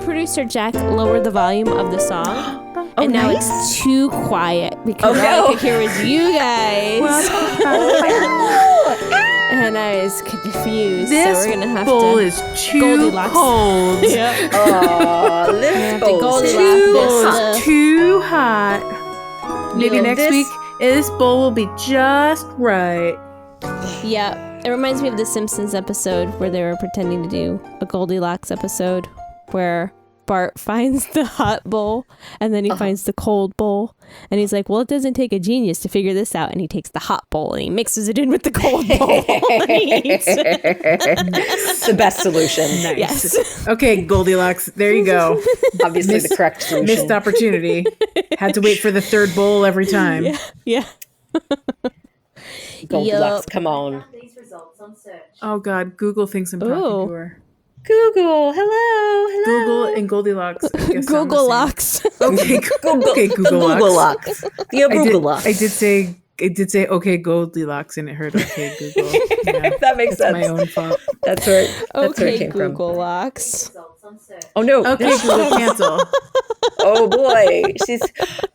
producer Jack lowered the volume of the song, and now it's too quiet because all I could hear was you guys. And I was confused. This so we're gonna have bowl to is too Goldilocks. cold. Yep. Oh, this bowl It's too hot. Maybe next week, this bowl will be just right. Yeah. It reminds me of the Simpsons episode where they were pretending to do a Goldilocks episode where Bart finds the hot bowl and then he finds the cold bowl and he's like, well, it doesn't take a genius to figure this out, and he takes the hot bowl and he mixes it in with the cold bowl and he eats it. It's the best solution. Nice. Yes. Okay, Goldilocks. There you go. Obviously the correct solution. Missed opportunity. Had to wait for the third bowl every time. Yeah. Goldilocks, come on. Oh God, Google thinks I'm talking to her. Google, hello. Google and Goldilocks. Google locks. Okay, okay, Google Googolocks. The Googolocks. I did say okay Goldilocks, and it heard okay Google. Yeah, that makes sense. my own fault. That's where it came Google from. locks. Oh no. Okay, Google cancel. Oh boy. She's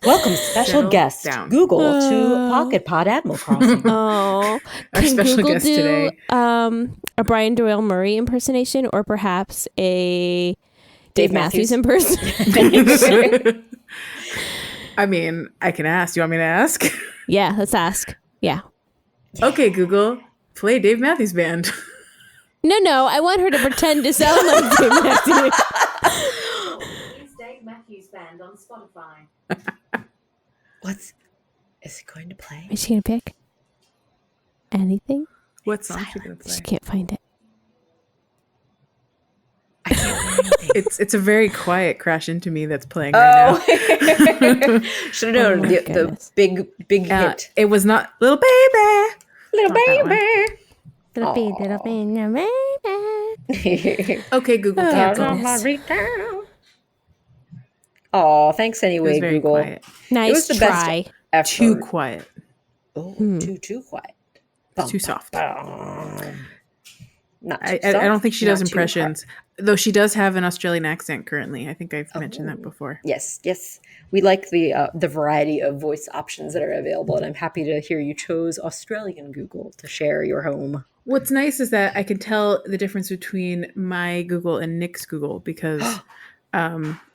welcome special Settle guest down. Google to Pocket Pod Animal Crossing. Oh, Our can special Google guest do today. a Brian Doyle Murray impersonation, or perhaps a Dave Matthews impersonation? I mean, I can ask. You want me to ask? Yeah, let's ask. Yeah. Okay, Google, play Dave Matthews Band. No, I want her to pretend to sound like Dave Matthews. It's Dave Matthews Band on Spotify. Is it going to play? Is she gonna pick anything? What song is she gonna play? She can't find it. I can't hear anything. It's a very quiet Crash Into Me that's playing right now. Should have known the goodness. big hit. It was not Little Baby. Little Not that one. baby. Little baby. Okay, Google cancel. Oh, thanks It anyway, was very Google. quiet. Nice was the best try. Effort. Too quiet. Oh, too quiet. Too soft. Not I too soft, don't think she does not too impressions, though she does have an Australian accent currently. I think I've mentioned that before. Yes. We like the variety of voice options that are available, and I'm happy to hear you chose Australian Google to share your home. What's nice is that I can tell the difference between my Google and Nick's Google because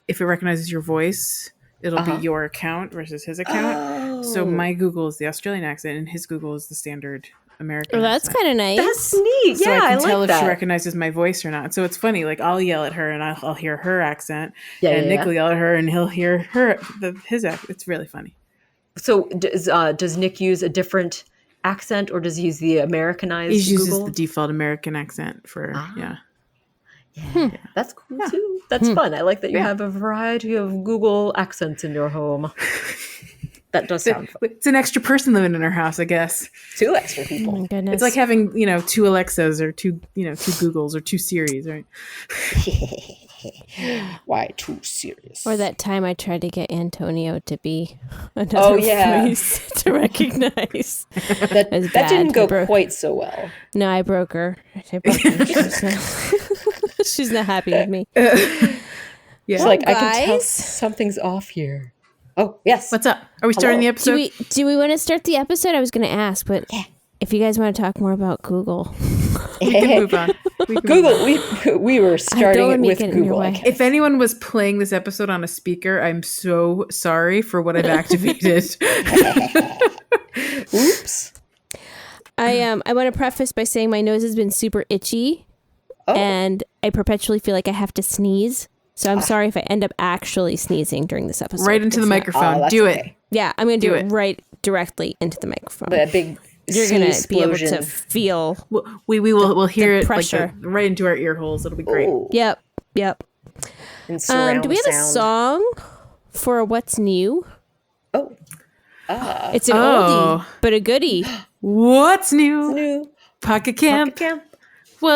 if it recognizes your voice, it'll be your account versus his account. So my Google is the Australian accent, and his Google is the standard American. Oh, that's accent. kind of nice. That's neat. So Yeah, I I can tell like if she that. recognizes my voice or not. So it's funny. Like I'll yell at her and I'll hear her accent, Yeah, and yeah, Nick will yell at her and he'll hear his accent. It's really funny. So does Nick use a different accent, or does he use the Americanized He uses Google? the default American accent for yeah. Yeah, that's cool too. That's fun. I like that you have a variety of Google accents in your home. That does sound fun. It's an extra person living in our house, I guess. 2 extra Oh people. my goodness. It's like having 2 Alexas or 2 Googles or 2 Siris, right? Why too serious? Or that time I tried to get Antonio to be another voice to recognize. that was that didn't bad. go quite so well. No, I broke her. She's not happy with me. Yeah. It's like I can tell guys. something's off here. Oh yes. What's up? Are we starting the Hello. episode? Do we want to start the episode? I was going to ask, but if you guys want to talk more about Google. We can move on. Google. We were Don't starting let it me with get in your Google. way. If anyone was playing this episode on a speaker, I'm so sorry for what I've activated. Oops. I want to preface by saying my nose has been super itchy and I perpetually feel like I have to sneeze. So I'm sorry if I end up actually sneezing during this episode. Right into the microphone. that's Do okay. it. Yeah, I'm going to do it. it right directly into the microphone. That big. You're going to be able to explosion. feel. We'll hear it pressure. like right into our ear holes. It'll be great. Ooh, Yep. and surround Do we have a sound. song for what's new? Oh. It's an oldie, but a goodie. What's new? New Pocket Camp. Camp. Whoa,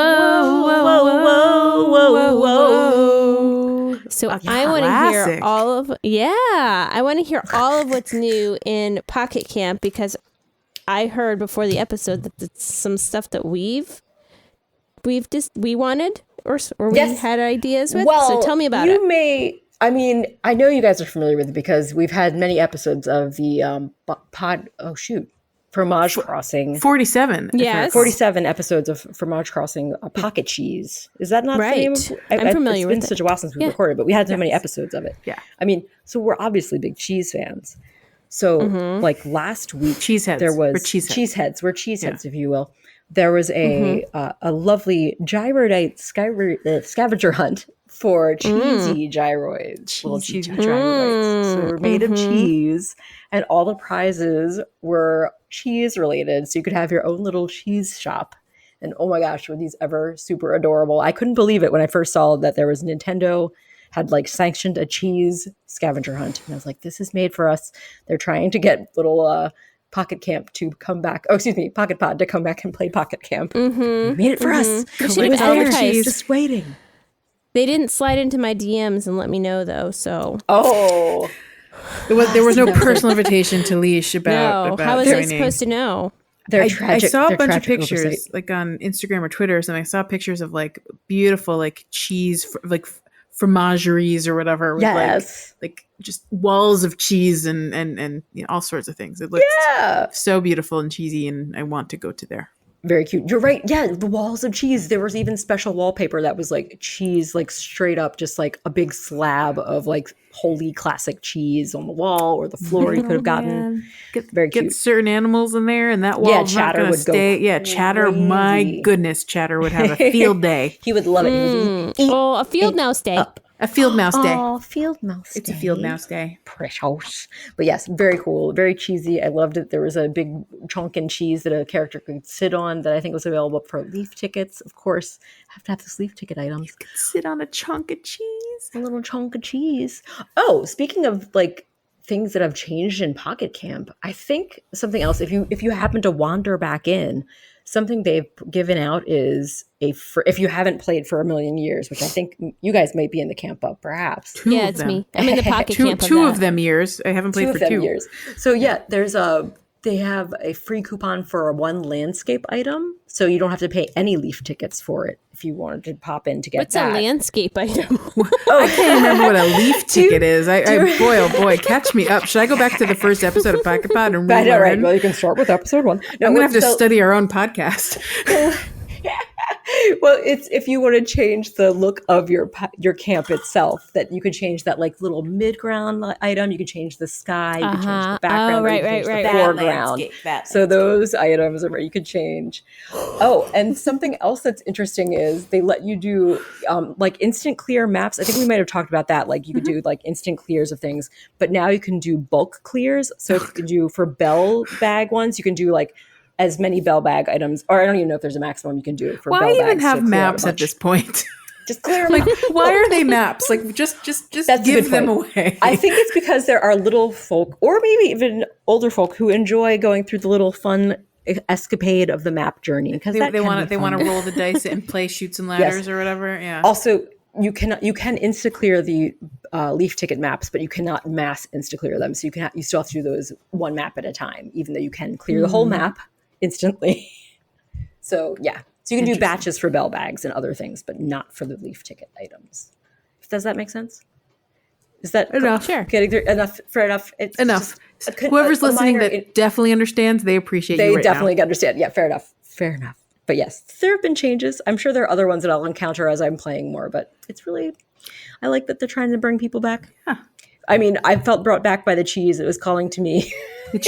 whoa, whoa, whoa. So I want to hear classic. all of I want to hear all of what's new in Pocket Camp because I heard before the episode that it's some stuff that we've we wanted or we Yes. had ideas with. Well, So tell me about it. I mean, I know you guys are familiar with it because we've had many episodes of the Fromage Crossing. 47. Yes. 47 episodes of Fromage Crossing Pocket Cheese. Is that not Right. the name? I'm familiar with It's been it. such a while since we Yeah. recorded, but we had so many episodes of it. Yeah. I mean, so we're obviously big cheese fans. So like last week, Cheeseheads. there was We're cheeseheads. We're cheeseheads, if you will. There was a lovely gyroidite scavenger hunt for cheesy gyroids, little cheesy gyroids. So we're made of cheese, and all the prizes were cheese related. So you could have your own little cheese shop. And oh my gosh, were these ever super adorable? I couldn't believe it when I first saw that there was Nintendo had like sanctioned a cheese scavenger hunt, and I was like, "This is made for us." They're trying to get little Pocket Camp to come back. Oh, excuse me, Pocket Pod to come back and play Pocket Camp. They made it for us. They It should have was there, advertised. just waiting. They didn't slide into my DMs and let me know though. So Oh, There was no personal invitation to Leash about how was I joining. supposed to know? they're I tragic. saw a they're bunch of tragic pictures oversight. like on Instagram or Twitter or something. I saw pictures of like beautiful like cheese like fromageries or whatever with Yes. like just walls of cheese and you know, all sorts of things. It looked Yeah. so beautiful and cheesy, and I want to go to there. Very cute. You're right. Yeah, the walls of cheese. There was even special wallpaper that was like cheese, like straight up, just like a big slab of like holy classic cheese on the wall or the floor you could have gotten. Very Get cute. certain animals in there, and that wall Yeah, is Chatter not going to would go stay. Yeah, Chatter. My crazy. goodness, Chatter would have a field day. He would love it. He would eat Oh, a field mouse day. up. A field mouse day. Oh, field mouse. It's a day. field mouse day. Precious. But yes, very cool, very cheesy. I loved it. There was a big chunk in cheese that a character could sit on that I think was available for leaf tickets. Of course, have to have those leaf ticket items. Sit on a chunk of cheese. A little chunk of cheese. Oh, speaking of like things that have changed in Pocket Camp, I think something else. If you happen to wander back in, something they've given out is if you haven't played for a million years, which I think you guys might be in the camp of, perhaps. Yeah, of it's them. me. I'm in the pocket Two camp of two that. of them years. I haven't played Two for of them 2 years. So yeah, they have a free coupon for one landscape item, so you don't have to pay any leaf tickets for it if you wanted to pop in to get What's that. a landscape item? I can't remember what a leaf ticket is. Boy, oh boy, catch me up. Should I go back to the first episode of Pocket Pod and I know, right? relearn? Well, you can start with episode 1. No, I'm gonna have to so- study our own podcast. Well, it's if you want to change the look of your camp itself, that you can change that like little mid-ground item. You can change the sky. You can change Uh-huh. the background. Oh, or you right, can change right, the right. foreground. So those items are where you could change. Oh, and something else that's interesting is they let you do like instant clear maps. I think we might have talked about that. Like you could do like instant clears of things, but now you can do bulk clears. So if you can do for bell bag ones, you can do like as many bell bag items, or I don't even know if there's a maximum you can do for Why bell even bags. to have clear out a maps at bunch. this point? Just clear them Like, out. why are they maps? Like, just That's a give good them point. away. I think it's because there are little folk, or maybe even older folk, who enjoy going through the little fun escapade of the map journey. Because they want to roll the dice and play shoots and ladders or whatever. Yeah. Also, you can insta clear the leaf ticket maps, but you cannot mass insta clear them. So you still have to do those one map at a time, even though you can clear the whole map instantly. So yeah, so you can do batches for bell bags and other things, but not for the leaf ticket items. Does that make sense? Is that Enough. Sure. getting there enough? Fair enough. It's Enough. just Whoever's a listening minor- that definitely understands, they appreciate they you right definitely now. understand. Yeah, fair enough. Fair enough. But yes, there have been changes. I'm sure there are other ones that I'll encounter as I'm playing more, but it's really, I like that they're trying to bring people back. Yeah. I mean, I felt brought back by the cheese. It was calling to me. The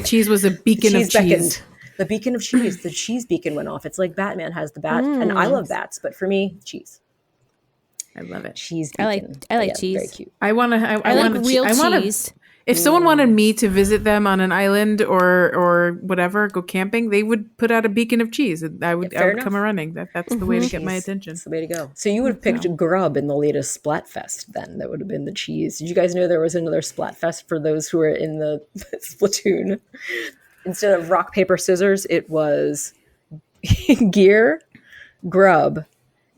cheese was a beacon of cheese. Beckoned. The beacon of cheese. The cheese beacon went off. It's like Batman has the bat, and I love bats, but for me, cheese. I love it. Cheese I beacon. like Yeah, cheese. Very cute. I want to. I like real cheese. If someone wanted me to visit them on an island or whatever, go camping, they would put out a beacon of cheese. I would fair come a running. That's the way to get my attention. That's the way to go. So you would have picked Grub in the latest Splatfest then. That would have been the cheese. Did you guys know there was another Splatfest for those who were in the Splatoon? Instead of rock, paper, scissors, it was gear, grub.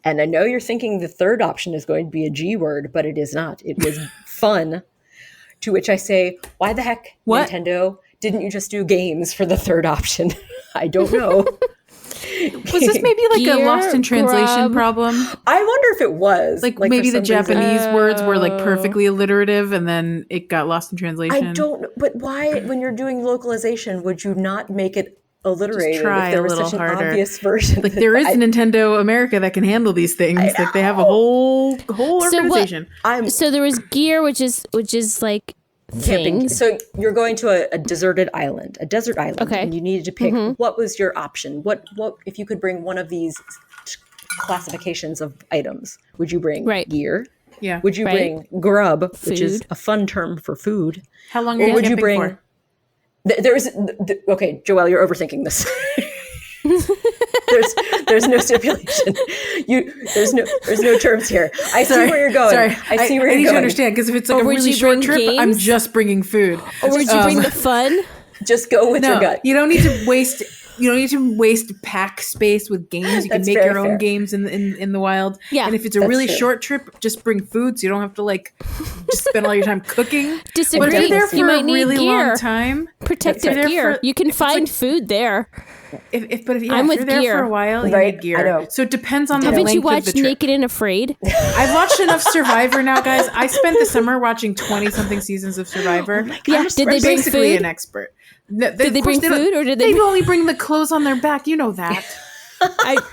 And I know you're thinking the third option is going to be a G word, but it is not. It was fun. To which I say, why the heck, What? Nintendo, didn't you just do games for the third option? I don't know. Was this maybe like a Gear, lost in translation grub. problem? I wonder if it was. Like for maybe the some reason. Japanese words were like perfectly alliterative and then it got lost in I translation. don't know. But why, when you're doing localization, would you not make it alliterated try if there a was little such an harder. obvious version? Like there is Nintendo America that can handle these things. Like they have a whole organization. So there was gear, which is like Camping. things. So you're going to a deserted island, a desert island, Okay. and you needed to pick what was your option. What if you could bring one of these classifications of items? Would you bring gear? Yeah. Would you bring grub, which is a fun term for food? How long are you camping for? Okay, Joelle, you're overthinking this. there's no stipulation. There's no terms here. I see where you're going. Sorry, I see where I you're need going. to understand because if it's like a would really you short bring trip, games? I'm just bringing food. Or would you bring the fun? Just go with your gut. You don't need to waste. You don't need to waste pack space with games. You can make your own games in the wild. Yeah, and if it's a really short trip, just bring food so you don't have to like just spend all your time cooking. Disagree. But if you're there for You a might need really gear. long time, Protective gear. You can find food there. If you're with there gear. for a while, you Right, need gear. I know. So it depends on the Haven't length you of the watched trip. Naked and Afraid? I've watched enough Survivor now, guys. I spent the summer watching 20-something seasons of Survivor. Yeah, did they I'm bring basically food? an expert. Did they bring food or did they? They only bring the clothes on their back. You know that.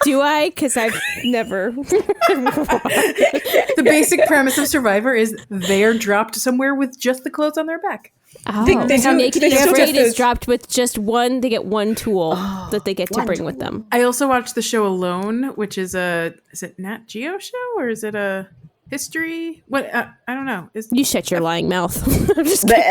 Do I? Because I've never. The basic premise of Survivor is they are dropped somewhere with just the clothes on their back. Oh, They so do- Naked they and still Afraid get is those- dropped with just one. They get one tool that they get to bring with them. I also watched the show Alone, which is it Nat Geo show or is it a history? What I don't know. You shut your lying mouth. I'm just kidding.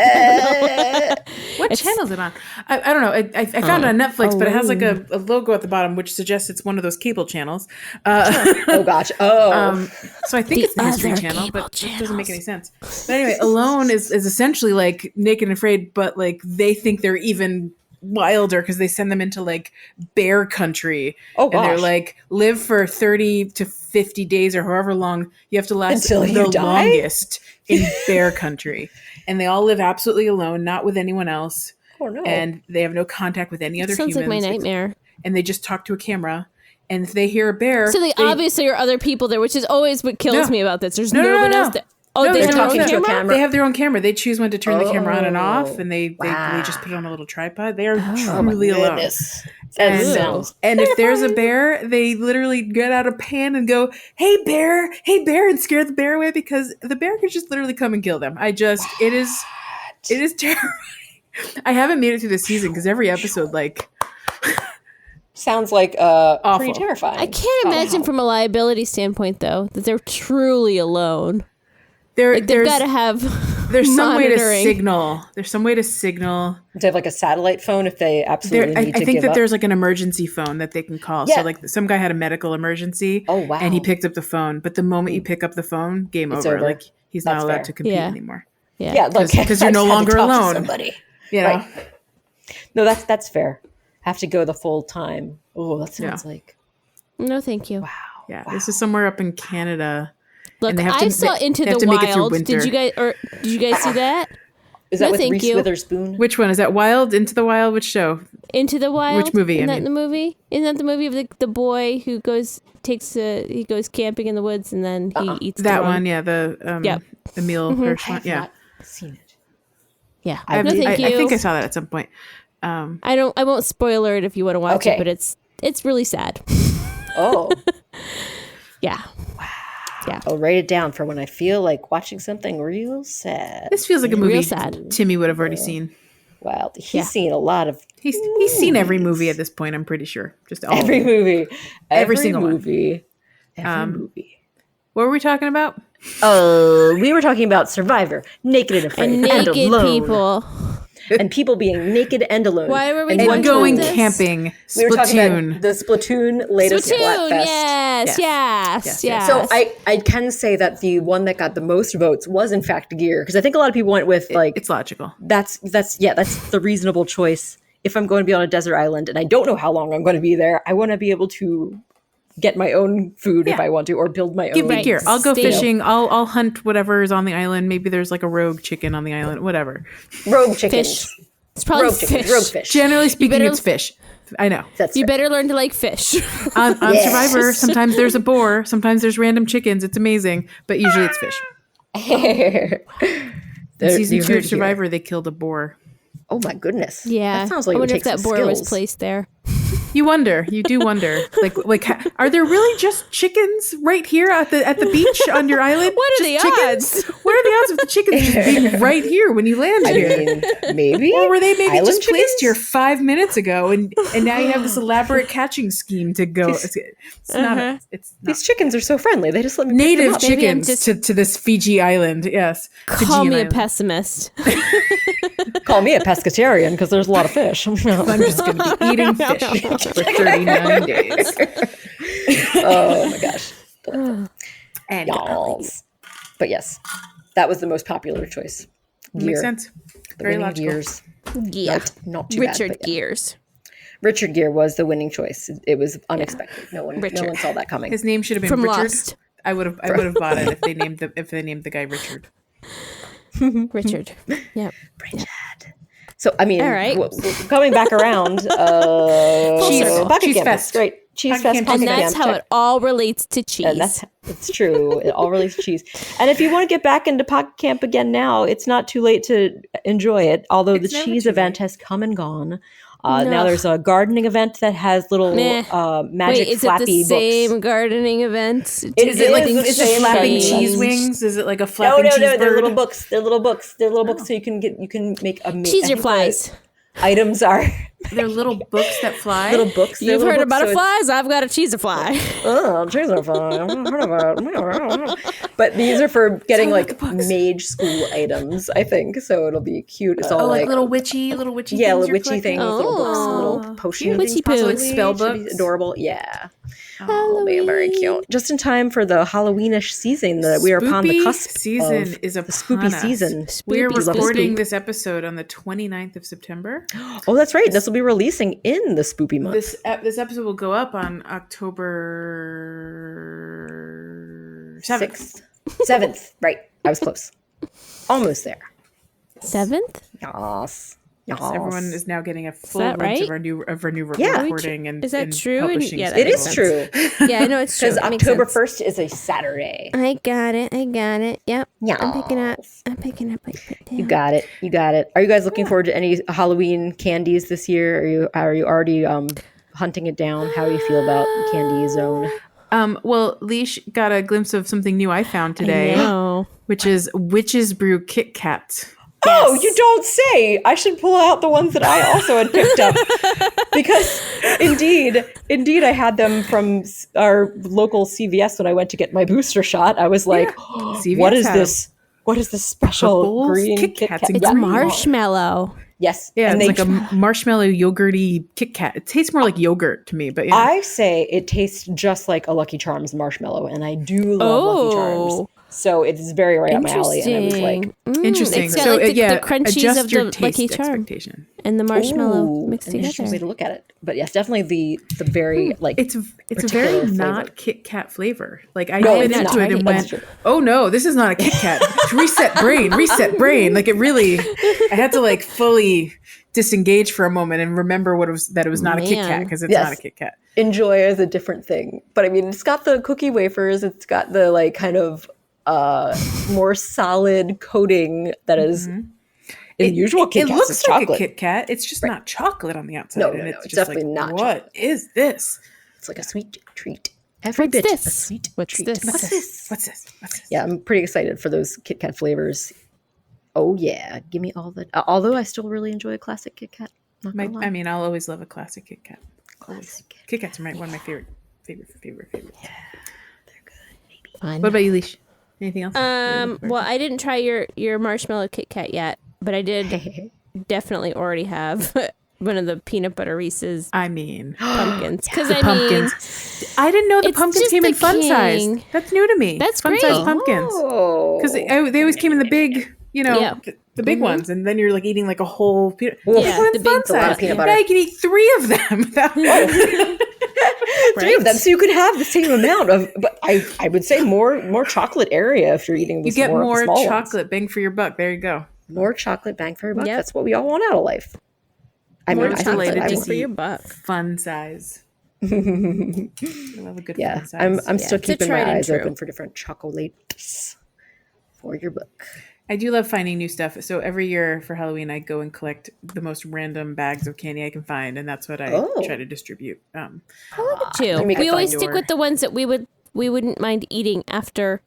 What channel is it on? I don't know. I found it on Netflix, but it has like a logo at the bottom, which suggests it's one of those cable channels. Oh gosh. So I think it's the History other Channel, but cable it doesn't make any sense. But anyway, Alone is essentially like Naked and Afraid, but like they think they're even wilder because they send them into like bear country. Oh, and they're gosh. like live for 30 to 50 days or however long you have to last Until you the die? longest in bear country. And they all live absolutely alone, not with anyone else. Oh no. And they have no contact with any other Sounds humans. like my nightmare. And they just talk to a camera. And if they hear a bear, So they obviously are other people there, which is always what kills No. me about this. There's No, no, no, one no. else there. Oh, No, they they're have their own talking to a camera? camera. they have their own camera. They choose when to turn the camera on and off, and they wow. just put it on a little tripod. They are truly alone. Goodness. And, That sounds and if there's a bear, they literally get out a pan and go, hey bear," and scare the bear away because the bear could just literally come and kill them. It is terrifying. I haven't made it through the season because every episode, like, sounds like pretty Awful. terrifying. I can't imagine from a liability standpoint, though, that they're truly alone. They've got to have there's some way to monitoring. signal. There's some way to signal. Do they have like a satellite phone if they absolutely I need to think give that up? there's like an emergency phone that they can call. Yeah. So like some guy had a medical emergency. Oh, wow. And he picked up the phone, but the moment you pick up the phone, game It's over. over. Like he's not That's allowed fair. to compete Yeah. anymore. Yeah, look, 'Cause you're I no just had to longer talk to alone. somebody. You know. Right. No, that's fair. Have to go the full time. Oh, that sounds like No, thank you. Yeah. This is somewhere up in Canada. Look, And they have I to- saw they Into have the to make it through Wild. winter. Did you guys see that? is that No, with thank Reese you. Witherspoon? Which one is that? Wild Into the Wild? Which show? Into the Wild. Which movie, I Isn't that mean? the movie? Isn't that the movie of the boy who goes camping in the woods and then he eats That the wrong- one, yeah. The Yep. Emil Hirsch one. I've Yeah. not seen it. Yeah. I No, thank you. think I saw that at some point. I won't spoiler it if you want to watch Okay. it, but it's really sad. Oh, Yeah. I'll write it down for when I feel like watching something real sad. This feels like a movie Real sad. Timmy would have already seen. Wow, he's Yeah. seen a lot of He's seen every movie at this point, I'm pretty sure. Just all of every them. movie, Every single one. movie, every movie. What were we talking about? Oh, we were talking about Survivor, naked and afraid, And and naked alone, people. and people being naked and alone. Why were we and talking And about going this? camping. We were talking Splatoon. about the Splatoon latest Splatoon, Splatfest. yes. So I can say that the one that got the most votes was in fact gear, because I think a lot of people went with like It's logical. that's the reasonable choice. If I'm going to be on a desert island and I don't know how long I'm going to be there, I want to be able to get my own food if Yeah. I want to, or build my Give own. me Right. gear. I'll go Stay- fishing. I'll hunt whatever is on the island. Maybe there's like a rogue chicken on the island. Whatever. Rogue chickens. Fish. It's probably Rogue chicken, fish. rogue fish. Generally speaking, better- it's fish. I know. That's You fair. better learn to like fish. On Yes. Survivor, sometimes there's a boar, sometimes there's random chickens. It's amazing, but usually it's fish. There- In season you 2 heard of it here. Survivor, they killed a boar. Oh my goodness. Yeah. That sounds like I it would wonder if take that some boar was skills. placed there. You wonder. You do wonder. Are there really just chickens right here at the beach on your island? What are Just the chickens? odds? What are the odds of the chickens just being right here when you land I here? mean, maybe. Or were they maybe Island just placed chickens? here 5 minutes ago, and now you have this elaborate catching scheme to go? It's not. It's not These chickens are so friendly. They just let me pick them native up. Maybe I'm chickens just- to this Fiji island. Yes, Call Fijian me a island. pessimist. Call me a pescatarian because there's a lot of fish. I'm just going to be eating fish for 39 days. Oh my gosh. And Y'alls. But yes, that was the most popular choice. makes sense. The Very winning logical. Gears. Yeah. Not too Richard bad. but yeah. Gears. Richard Gere was the winning choice. It was unexpected. No one Richard. saw that coming. His name should have been From Richard. Lost. I would have bought it if they named the guy Richard. Richard. Yep. So I mean, All right. Coming back around, Cheese- Bucket Cheese Camp is Fest. great. Cheese Bucket Fest, Camp, Bucket And Cheese that's Camp, how check. it all relates to cheese. And it's true. It all relates to cheese. And if you want to get back into Pocket Camp again now, it's not too late to enjoy it. Although It's the never cheese too event late. has come and gone. No. Now there's a gardening event that has little Meh. magic Wait, is it flappy the same books. gardening event? Is it like is the it's same just flapping thing. cheese wings? Is it like a No, flapping cheese they're bird? little books. They're little books. They're little books, so you can make a Cheese I your think flies. the Items are They're little books that fly. little books. They're You've little heard books, about so a flies? I've got a cheese a fly. Oh, cheese are fine. I've not heard about it. But these are for getting like like the books. mage school items, I think. So it'll be cute. It's all like like little witchy yeah, things little you're witchy collecting? things, little books, Oh. little potion Witchy things, poo. possibly. Like spell Should be books? adorable. Yeah. Oh, Be very cute. Just in time for the Halloweenish season that we are upon the Spoopy cusp season of is the upon spoopy us. season. We are Spoopy, spoopy. recording this episode on the 29th of September. Oh, that's right. This will be releasing in the spoopy month. This episode will go up on October 7th. 7th. Right. I was close. Almost there. 7th? Yes. So everyone is now getting a full that glimpse right? of our new Yeah. recording and Is that and true? publishing Yeah, that It makes is schedule. true. Yeah, I know it's true. Because It makes October sense. 1st is a Saturday. I got it. Yep. Yeah. I'm picking up. I put it You down. got it. You got it. Are you guys looking forward to any Halloween candies this year? Are you already hunting it down? How do you feel about Candy Zone? Well, Leash got a glimpse of something new I found today, No. which is Witch's Brew Kit Kat. Oh, you don't say. I should pull out the ones that I also had picked up. Because indeed, I had them from our local CVS when I went to get my booster shot. I was like, CVS what is had 'em. this? What is this special Purple green Kit Kit Kats Kat? and It's Yeah. marshmallow. Yes. Yeah, and it's like a marshmallow yogurty Kit Kat. It tastes more like yogurt to me, but yeah. I say it tastes just like a Lucky Charms marshmallow, and I do love Lucky Charms. Oh. So it is very right up my alley. And I was like, Interesting. It's got So like the yeah, crunchies adjust of your the taste Lucky Charm expectation. and the marshmallow ooh, mixed an interesting way together. to look at it. But yes, definitely the very like It's a particular very flavor. not Kit Kat flavor. Like I No, bit it's into not. it and That's went, true. "Oh no, this is not a Kit Kat." Reset brain. Like it really, I had to like fully disengage for a moment and remember that it was not a Kit Kat Man. because it's Yes. not a Kit Kat. enjoy as a different thing. But I mean, it's got the cookie wafers. It's got the like kind of more solid coating that is in usual Kit It Kats looks is like chocolate. a Kit Kat. It's just not chocolate on the outside. No, and no, it's it's just definitely like, not what is this? It's like a sweet treat. Every What's bit a this? sweet What's treat. this? What's this? What's this? What's this? Yeah, I'm pretty excited for those Kit Kat flavors. Oh yeah, give me all the. Although I still really enjoy a classic Kit Kat. Not gonna lie. I mean, I'll always love a classic Kit Kat. Classic Kit Kit Kats are one of my favorites. Yeah, they're good. Fun. What about you, Leash? Anything else? Well, I didn't try your marshmallow Kit Kat yet, but I did definitely already have one of the peanut butter Reese's I mean, pumpkins. Because the I pumpkins. I didn't know the it's pumpkins just came in the fun king. size. That's new to me. That's fun great. size pumpkins. Oh, Because they always came in the big, Yeah. the big ones, and then you're like eating like a whole peanut. Oof. Yeah, One the fun big a lot size. of peanut Now butter. you can eat 3 of them. Three of them, so you could have the same amount of. But I would say more chocolate area if you're eating. You This get more of the more small chocolate ones. bang for your buck. There you go. More chocolate bang for your buck. Yep. That's what we all want out of life. I mean, More I think related that I to chocolate would. for your buck. Fun size. I love a good Yeah, fun size. I'm still it's a keeping tried my and eyes true. open for different chocolates for your book. I do love finding new stuff. So every year for Halloween, I go and collect the most random bags of candy I can find, and that's what I try to distribute. Too. Let me We get always fun. stick with the ones that we wouldn't mind eating after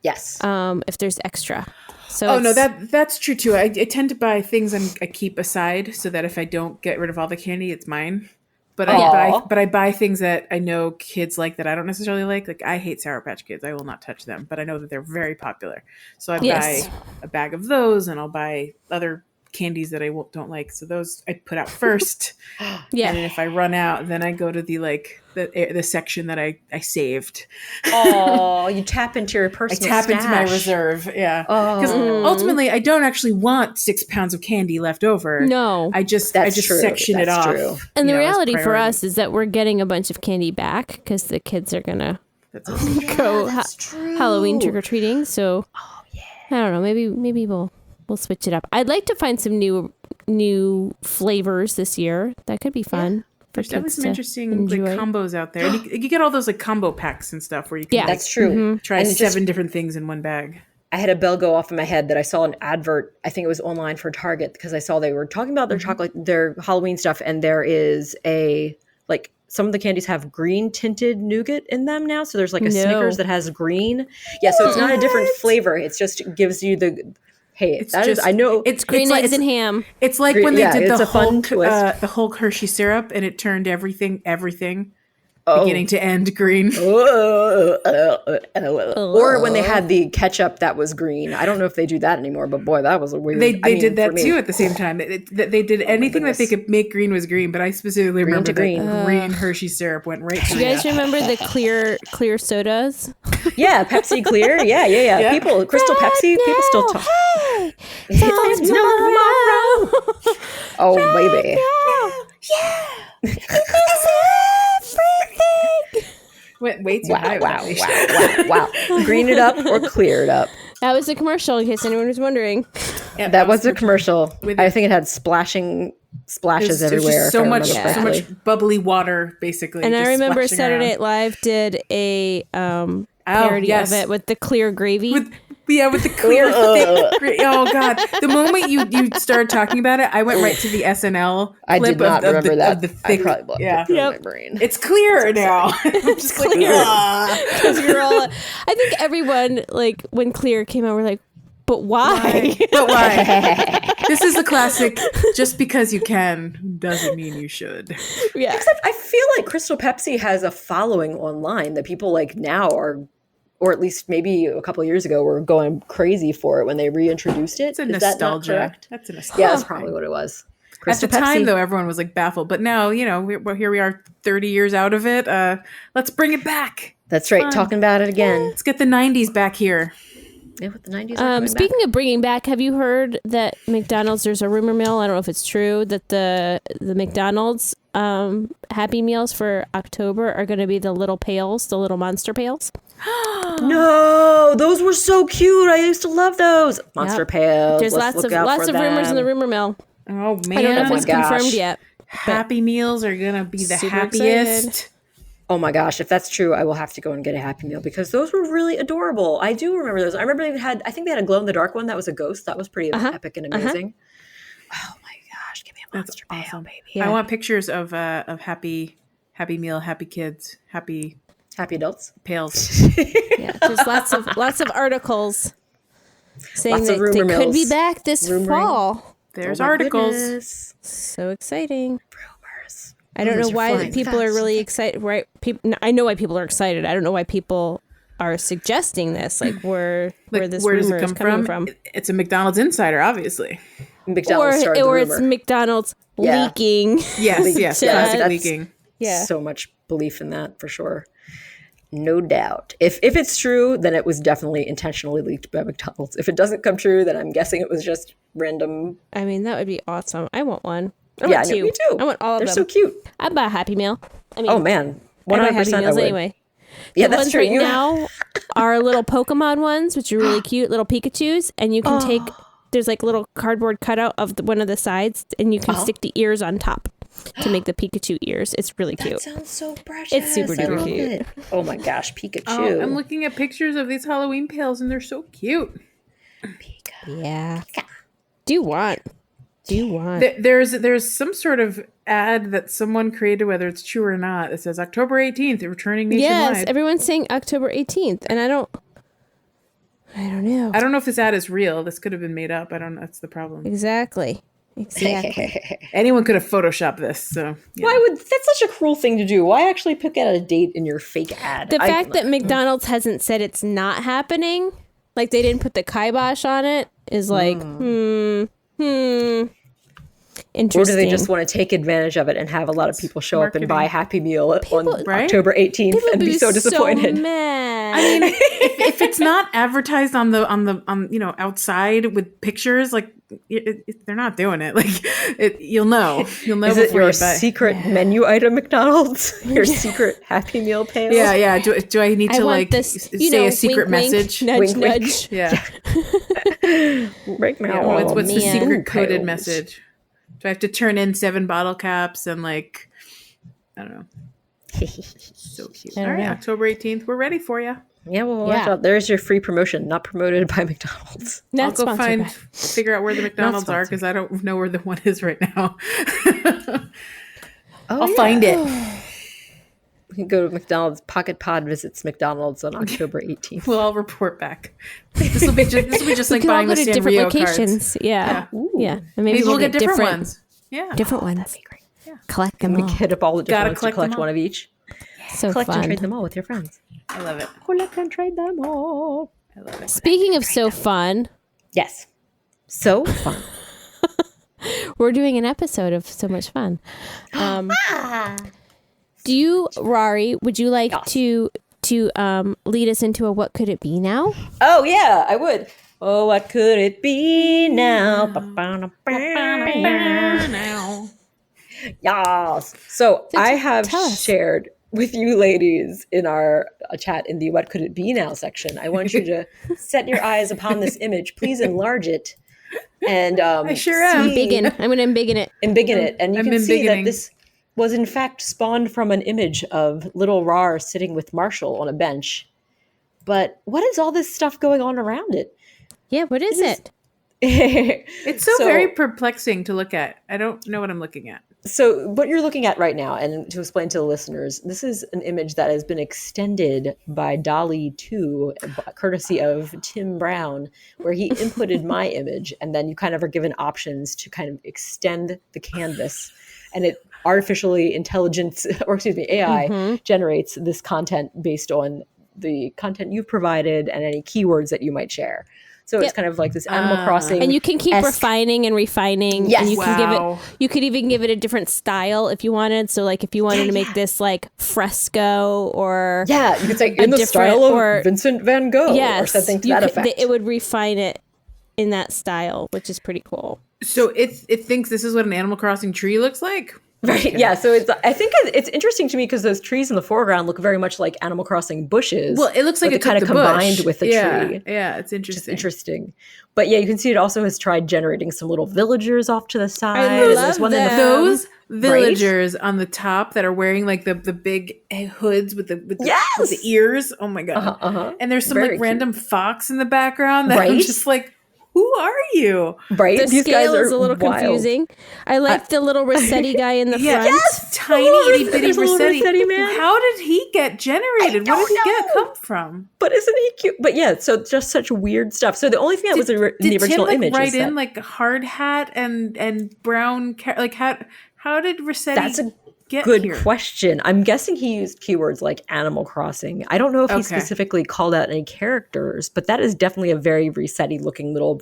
Yes. if there's extra. So Oh no, that's true too. I tend to buy things I keep aside so that if I don't get rid of all the candy, it's mine. But I buy things that I know kids like that I don't necessarily like. Like I hate Sour Patch Kids. I will not touch them, but I know that they're very popular. So I buy a bag of those, and I'll buy other candies that I don't like. So those I put out first. Yeah. And then if I run out, then I go to the section that I saved. Oh, you tap into your I personal tap into my stash. reserve, yeah. Because ultimately, I don't actually want 6 pounds of candy left over. No. I just true. section it That's off. true. And you the know, as reality for priority. us is that we're getting a bunch of candy back because the kids are gonna That's also go true. Halloween trick or treating. So I don't know. Maybe we'll switch it up. I'd like to find some new flavors this year. That could be fun. there's definitely some interesting enjoy. like combos out there. And you get all those like combo packs and stuff where you can Yeah. like, That's true. try And 7 different things in one bag. I had a bell go off in my head that I saw an advert. I think it was online for Target because I saw they were talking about their chocolate, their Halloween stuff, and there is some of the candies have green tinted nougat in them now. So there's like a Snickers that has green. Yeah, so it's not a different flavor. It just gives you the. Hey, I know It's green eggs and ham. It's like when they did it's the a fun Hulk, twist. the Hulk Hershey syrup, and it turned everything, beginning to end green. Or when they had the ketchup that was green. I don't know if they do that anymore, but boy, that was a weird. They did that too at the same time. They did anything that they goodness. could make green was green, but I specifically remember to green. that green Hershey syrup went right Do through. you guys remember the clear sodas? Yeah, Pepsi Clear. Yeah. People, Crystal Pepsi. People still talk. Hey, it's tomorrow. Oh, baby. Went way too high. Wow. Green it up or clear it up. That was a commercial, in case anyone was wondering. Yeah, That was a commercial. With I think it had splashes It was everywhere. just if so I much, remember so correctly. much bubbly water, basically. And I just remember splashing Saturday around. Night Live did a parody yes. of it with the clear gravy. With the clear thick. Oh god! The moment you started talking about it, I went right to the SNL clip I did not remember that. of the thick. I probably blocked yeah, it from my brain. it's clear now. It's clear. Because we were all, I think everyone, like, when Clear came out, we're like, but why? But why? This is the classic. Just because you can doesn't mean you should. Yeah. Except I feel like Crystal Pepsi has a following online that people like now are, or at least maybe a couple of years ago were going crazy for it when they reintroduced it. It's a Is that not nostalgia. correct? That's a nostalgia. Yeah, that's probably what it was. At Crystal the time, Pepsi. though, everyone was like baffled. But now, here we are, 30 years out of it. Let's bring it back. That's right. fun. Talking about it again. Let's get the 90s back here. Yeah, with the 90s. are coming Speaking of bringing back, have you heard that McDonald's, there's a rumor mill, I don't know if it's true, that the McDonald's Happy Meals for October are going to be the little pails, the little monster pails? back. No, those were so cute. I used to love those. Monster Yep. Pails. There's Let's lots look of out lots for of rumors in the them. rumor mill. Oh, man. I don't know if my it's gosh. confirmed yet. Happy Meals are going to be the Super happiest. excited. Oh my gosh, if that's true, I will have to go and get a Happy Meal because those were really adorable. I do remember those. I remember I think they had a glow in the dark one that was a ghost. That was pretty epic and amazing. Oh my gosh, give me a That's monster pail, awesome. baby. Yeah. I want pictures of Happy Meal, Happy Kids, Happy Happy adults. Pails. Yeah, there's lots of articles saying Lots of that they rumor could be mills. back this Rumoring. fall. There's Oh my articles. goodness. So exciting. Rumors. I don't know Rumors are why flying people are fast. really excited. Right? I know why people are excited. I don't know why people are suggesting this. Like where this where does rumor it is come coming from? from. It's a McDonald's insider, obviously. McDonald's started the Or it's rumor. McDonald's Yeah. leaking. Yes, Yeah, classic that's- leaking. Yeah. So much belief in that for sure. No doubt. If it's true, then it was definitely intentionally leaked by McDonald's. If it doesn't come true, then I'm guessing it was just random. I mean, that would be awesome. I want one. I Yeah, want no, two. me too. I want all of They're them. so cute. I'd buy a Happy Meal. I mean, Oh man, I buy Happy 100% I Meals would. anyway. Yeah, The that's ones true. right now are little Pokemon ones, which are really cute, little Pikachus, and you can take there's like little cardboard cutout of one of the sides, and you can stick the ears on top to make the Pikachu ears. It's really cute. That sounds so precious. It's super I duper love cute. it. Oh my gosh, Pikachu. Oh, I'm looking at pictures of these Halloween pails, and they're so cute. Yeah. Do you want? There's some sort of ad that someone created, whether it's true or not. It says October 18th, returning nationwide. Yes, everyone's saying October 18th, and I don't know. I don't know if this ad is real. This could have been made up. I don't know. That's the problem. Exactly. Anyone could have photoshopped this. So Why would that's such a cruel thing to do? Why actually pick out a date in your fake ad? The fact that McDonald's hasn't said it's not happening, like they didn't put the kibosh on it, is like, interesting. Or do they just want to take advantage of it and have a lot of people show up and buy Happy Meal on right? October 18th People and would be so disappointed? So mad. I mean, if it's not advertised on outside with pictures, like they're not doing it. Like you'll know. Is it your secret menu item, McDonald's? Your secret Happy Meal pail? Yeah. Do I need to want this, say a secret wink, message? Nudge, Wink, wink. nudge. Yeah. Right now. What's the secret coded pails. message? Do I have to turn in 7 bottle caps and I don't know. So cute. All right, October 18th. We're ready for you. Yeah, well, watch out. There's your free promotion, not promoted by McDonald's. I'll go figure out where the McDonald's are because I don't know where the one is right now. I'll find it. We can go to McDonald's. Pocket Pod visits McDonald's on October 18th. Well, I'll report back. This will be just like We can all buying go the to different Sanrio locations. cards. Yeah. And Maybe we'll get different ones. Yeah. Different ones. That'd be great. Yeah. Collect them We all. hit up all the different ones to collect them one all. of each. So Collect and fun. trade them all with your friends. I love it. Collect and trade them all. I love it. Speaking of so fun, Yes. So fun. we're doing an episode of So Much Fun. Do you, Rari, would you like to lead us into a What Could It Be Now? Oh, yeah, I would. Oh, what could it be now? Yes. So I have tell us. shared with you ladies in our chat in the What Could It Be Now section. I want you to set your eyes upon this image. Please enlarge it. And I sure am. I'm going to embiggen it. embiggen it. And you I'm can see that embiggening. this was in fact spawned from an image of little Rar sitting with Marshall on a bench. But what is all this stuff going on around it? Yeah, what is it? It's so very perplexing to look at. I don't know what I'm looking at. So what you're looking at right now, and to explain to the listeners, this is an image that has been extended by DALL-E 2, courtesy of Tim Brown, where he inputted my image, and then you kind of are given options to kind of extend the canvas, and it artificially AI generates this content based on the content you've provided and any keywords that you might share. So it's kind of like this Animal Crossing. And you can keep refining and refining. Yes. And you can give Wow. it, you could even give it a different style if you wanted. So like if you wanted to make this like fresco or Yeah, you could say a in the style different- of Vincent van Gogh or something to that effect. It would refine it in that style, which is pretty cool. So it thinks this is what an Animal Crossing tree looks like? Right. Yeah. So I think it's interesting to me because those trees in the foreground look very much like Animal Crossing bushes. Well, it looks like but it kind of took the combined bush. with the tree. Yeah, it's Which interesting. is interesting. But yeah, you can see it also has tried generating some little villagers off to the side. I And love there's one in the them. Those villagers on the top that are wearing like the big hoods with the ears. Oh my god! And there's some Very like cute. random fox in the background that I'm Right? just like, who are you? right. The These guys scale are is a little wild. confusing. I like the little Rossetti guy in the front. Tiny itty bitty There's a little Rossetti. Rossetti man. How did he get generated? Where did he come from? But isn't he cute? But yeah, so just such weird stuff. So the only thing that was in the Did original Tim image write is in that like hard hat and brown like how did Rossetti that's a get good here? question. I'm guessing he used keywords like Animal Crossing. I don't know if he specifically called out any characters, but that is definitely a very Rossetti looking little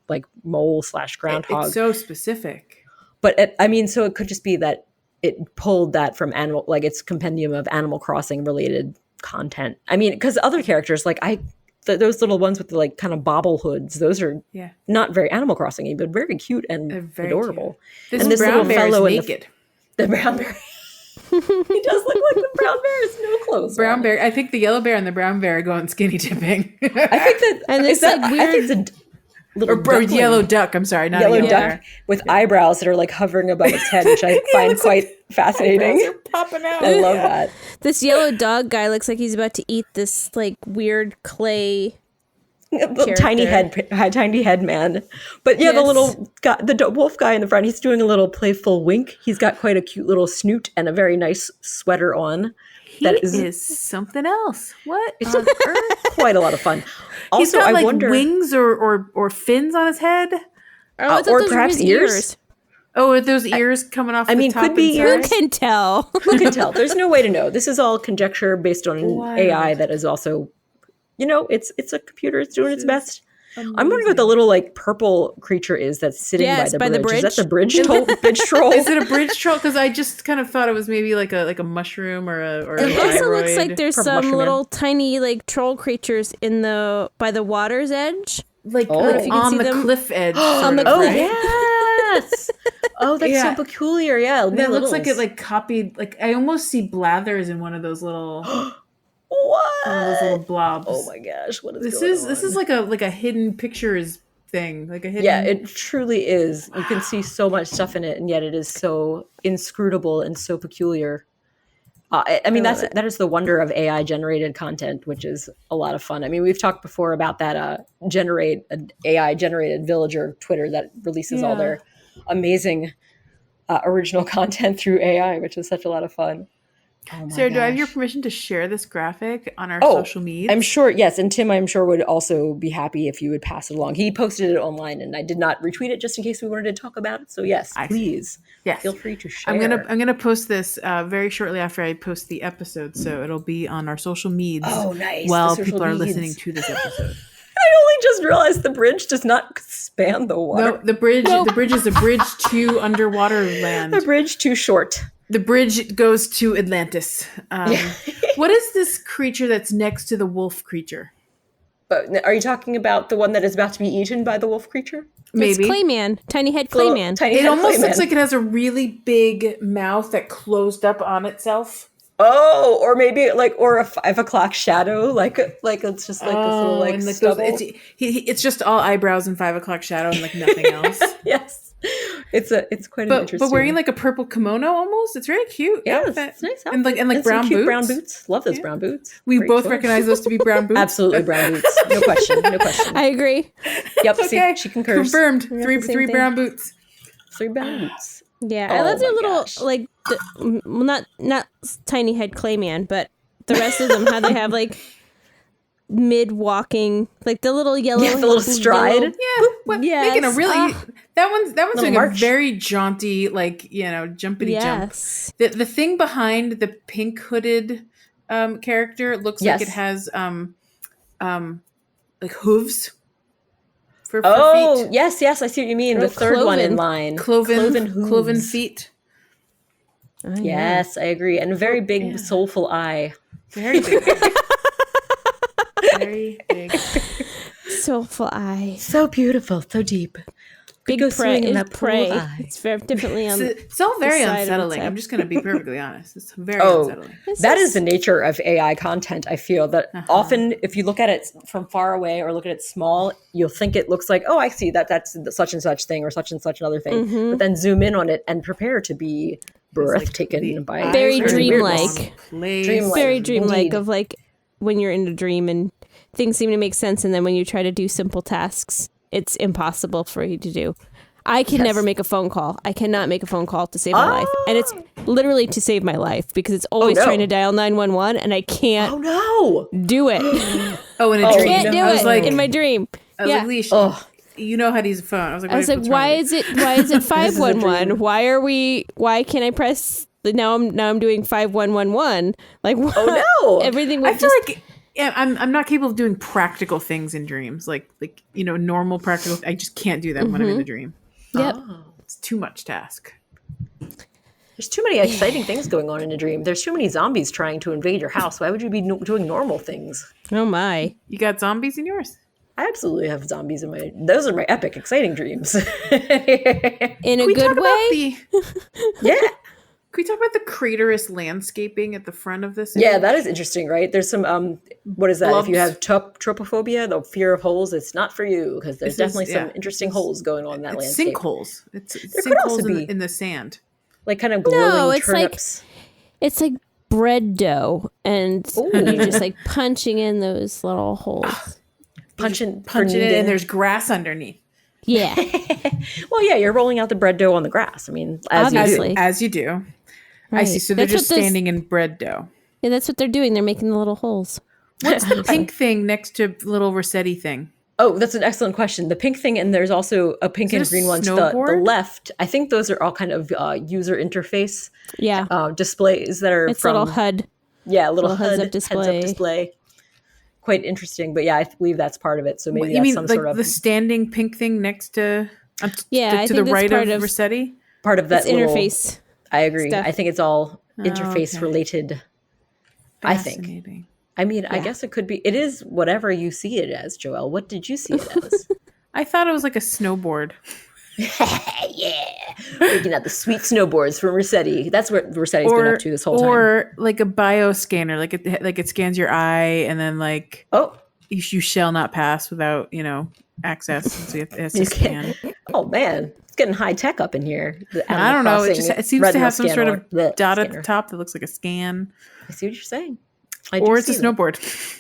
like mole / groundhog. It's so specific. But so it could just be that it pulled that from its compendium of Animal Crossing related content. I mean, because other characters like those little ones with the like kind of bobble hoods, those are not very Animal Crossing-y, but very cute and very adorable. Cute. And this brown little bear is fellow naked. The brown bear. He does look like the brown bear has no clothes. Brown on. bear. I think the yellow bear and the brown bear are going skinny dipping. I think that And is this that like I think weird. little or duckling. yellow duck. I'm sorry, not Yellow a yellow duck bear. with eyebrows that are like hovering above its head, which I find quite fascinating. Eyebrows are popping out. I love that. This yellow dog guy looks like he's about to eat this like weird clay. The tiny head man. But yeah, Yes. the little guy, the wolf guy in the front, he's doing a little playful wink. He's got quite a cute little snoot and a very nice sweater on. He is something else. What on earth? Quite a lot of fun. Also, He's got I like wonder, wings or fins on his head. Oh, I thought or those were perhaps his ears. Oh, are those ears coming off? I the mean, top could be and ears. sides? Who can tell? who can tell? There's no way to know. This is all conjecture based on Wild. AI that is also, it's a computer. It's doing its best. Amazing. I'm wondering what the little like purple creature is that's sitting Yes, by the bridge. Is that the bridge. bridge troll? Is it a bridge troll? Because I just kind of thought it was maybe like a mushroom or a It also looks like gyroid. there's Purple some mushroom little tiny like troll creatures by the water's edge. like Oh. like If you can on see the them. cliff edge. On the sort of, cliff. right? Yes. Oh, that's Yeah. so peculiar. Yeah. That looks like it littles. like copied. Like I almost see blathers in one of those little What? blobs. Oh my gosh! What is This going is on? like a hidden pictures thing. Like a hidden. Yeah, it truly is. You can see so much stuff in it, and yet it is so inscrutable and so peculiar. I mean, love that is the wonder of AI generated content, which is a lot of fun. I mean, we've talked before about that an AI generated villager Twitter that releases all Yeah. their amazing original content through AI, which is such a lot of fun. Oh my Sarah, do I have your gosh. permission to share this graphic on our Oh, social media? I'm sure, yes. And Tim, I'm sure, would also be happy if you would pass it along. He posted it online, and I did not retweet it just in case we wanted to talk about it. So, yes, I see. please Yes. feel free to share. I'm gonna post this very shortly after I post the episode, so it'll be on our social medias. Oh, nice. While The social people are medias. listening to this episode. I only just realized the bridge does not span the water. No, the bridge is a bridge to underwater land. The bridge too short. The bridge goes to Atlantis. What is this creature that's next to the wolf creature? But are you talking about the one that is about to be eaten by the wolf creature? Maybe. It's Clayman, tiny head Little Clayman. tiny It head almost Clayman. looks like it has a really big mouth that closed up on itself. Oh, or maybe or a 5 o'clock shadow, like it's just like this little like and like stubble. it's just all eyebrows and 5 o'clock shadow and like nothing else. Yes, it's quite an but interesting. wearing like a purple kimono almost. It's very cute. yeah, outfit. it's nice. And like outfit. brown some cute boots. brown boots. Love those brown boots. We Great both choice. recognize those to be brown boots. Absolutely brown boots. No question. No question. I agree. Yep. Okay, See, she concurs. confirmed. got Three the same three thing. brown boots. 3 brown boots. Yeah, Oh I love their my little gosh. like well, not tiny head Clayman, but the rest of them how they have like mid walking like the little yellow Yeah, the little stride. Yeah, making a Yes. really that one's Little doing march. a very jaunty, like jumpity jump. Yes. The thing behind the pink hooded character looks like it Yes. has like hooves for Oh, feet. yes, I see what you mean. Oh, The third one in cloven. line. Cloven hooves. feet. Oh, yeah. Yes, I agree. And a very big, soulful eye. Very big. Very big. Soulful eye. So beautiful, so deep. Big go prey swing in is that pool prey. of eye. It's very definitely It's all very the side of unsettling. its I'm just going to be perfectly honest. It's very Oh, unsettling. that is the nature of AI content. I feel that often, if you look at it from far away or look at it small, you'll think it looks like, oh, I see that's such and such thing or such and such another thing. But then zoom in on it and prepare to be breathtaken by Very eyes are dreamlike. in the wrong place. Dreamlike. very dreamlike Indeed. of like when you're in a dream and things seem to make sense, and then when you try to do simple tasks, it's impossible for you to do. I can never make a phone call. I cannot make a phone call to save my life. And it's literally to save my life because it's always no. trying to dial 911 and I can't Oh, no. do it. Oh, in a dream. Can't do I was it like, in my dream. I was Yeah. like, Leash, Oh. you know how to use a phone. I was like, I was like, what's why wrong with is it 511? Why can't I press now I'm doing 5111? Like what? Oh, no. Everything I was feel just like I'm not capable of doing practical things in dreams. Like normal practical. I just can't do them when I'm in the dream. Yep. It's too much task. There's too many exciting things going on in a dream. There's too many zombies trying to invade your house. Why would you be doing normal things? Oh my. You got zombies in yours? I absolutely have zombies in my. Those are my epic, exciting dreams. In a We good talk way? about Yeah. Can we talk about the craterous landscaping at the front of this? Yeah, image? that is interesting, right? There's some what is that? If you Blobs. have tropophobia, the fear of holes, it's not for you because there's This is- definitely some yeah, interesting this is- holes going on in that It's landscape. sinkholes. It's could also sinkholes be- in the sand. Like kind of glowing it's like- turnips. It's like bread dough, and Ooh. you're just like punching in those little holes. punching Punch it in, kneading. and there's grass underneath. Yeah, Well, yeah, you're rolling out the bread dough on the grass. I mean, as Obviously. you do. As you do. I right. see. So they're That's just what those- standing in bread dough. Yeah, that's what they're doing. They're making the little holes. What's the pink thing next to little Rossetti thing? Oh, that's an excellent question. The pink thing, and there's also a pink Is it and a green one to the snowboard? left. I think those are all kind of user interface Yeah, displays that are it's from little HUD. yeah, little little heads-up heads-up display. display. Quite interesting, but yeah, I believe that's part of it. So maybe You that's mean some like sort of the standing pink thing next to Yeah, I to think the that's right part of of- Rossetti? part of that It's little, interface. I agree. stuff. I think it's all interface okay. related. I think. Fascinating. I mean, I Yeah. guess it could be. It is whatever you see it as, Joelle. What did you see it as? I thought it was like a snowboard. Yeah, looking at the sweet snowboards from Rossetti. That's what Rossetti's been up to this whole time. Or like a bioscanner, like it scans your eye and then like Oh, you shall not pass without access. So it has to you scan. can't. Oh man, it's getting high tech up in here. The I don't know. Animal It seems Crossing to have some sort retinal of scanner- dot at scanner. the top that looks like a scan, I see what you're saying. I do or it's a see that. snowboard.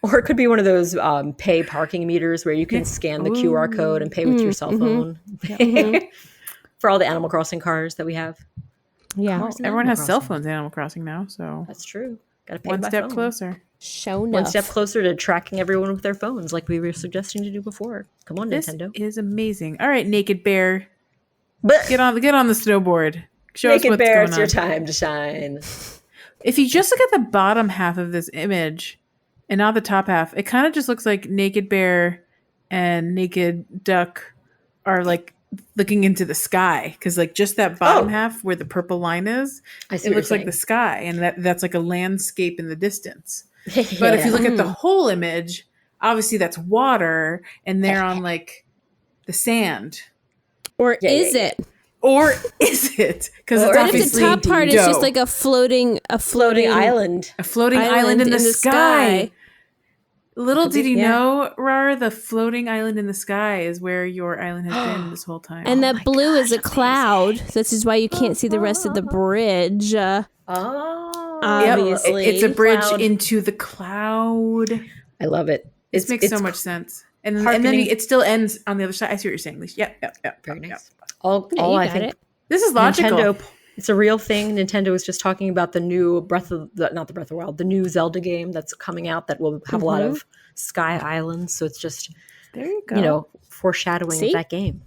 Or it could be one of those pay parking meters where you can scan the QR code and pay with your cell phone. For all the Animal Crossing cars that we have. Yeah, Cars in Everyone Animal has cell Crossing. phones in Animal Crossing now, so That's true. Got to pay one by step phone. closer. show One enough. step closer to tracking everyone with their phones, like we were suggesting to do before. Come on, This Nintendo. is amazing. All right, Naked Bear, But get on the snowboard. Show us Naked what's Bear, going it's on. your time to shine. If you just look at the bottom half of this image and not the top half, it kind of just looks like Naked Bear and Naked Duck are like looking into the sky because like just that bottom Oh. half where the purple line is, I see it what looks you're like the sky, and that's like a landscape in the distance. But if you look at the whole image, obviously that's water, and they're on like the sand. Or Yeah, is yeah, it? Or is it? Because Or it's is What if the obviously top part is just dough. like a floating floating island. A floating island in the sky. sky. Little Could be, did you yeah. know, Rara, the floating island in the sky is where your island has been this whole time. And my that blue is a gosh, cloud. This is why you can't see the rest of the bridge. Oh. Yep, obviously. it's a bridge Cloud. into the cloud. I love it. This makes so much sense. And then hearkening- it still ends on the other side. I see what you're saying, Lisa. Yep. Very yep. nice. All Yeah, you I got think it. This is logical. Nintendo, it's a real thing. Nintendo was just talking about the new not the Breath of the Wild, the new Zelda game that's coming out that will have a lot of sky islands. So it's just, There you go. foreshadowing See? of that game.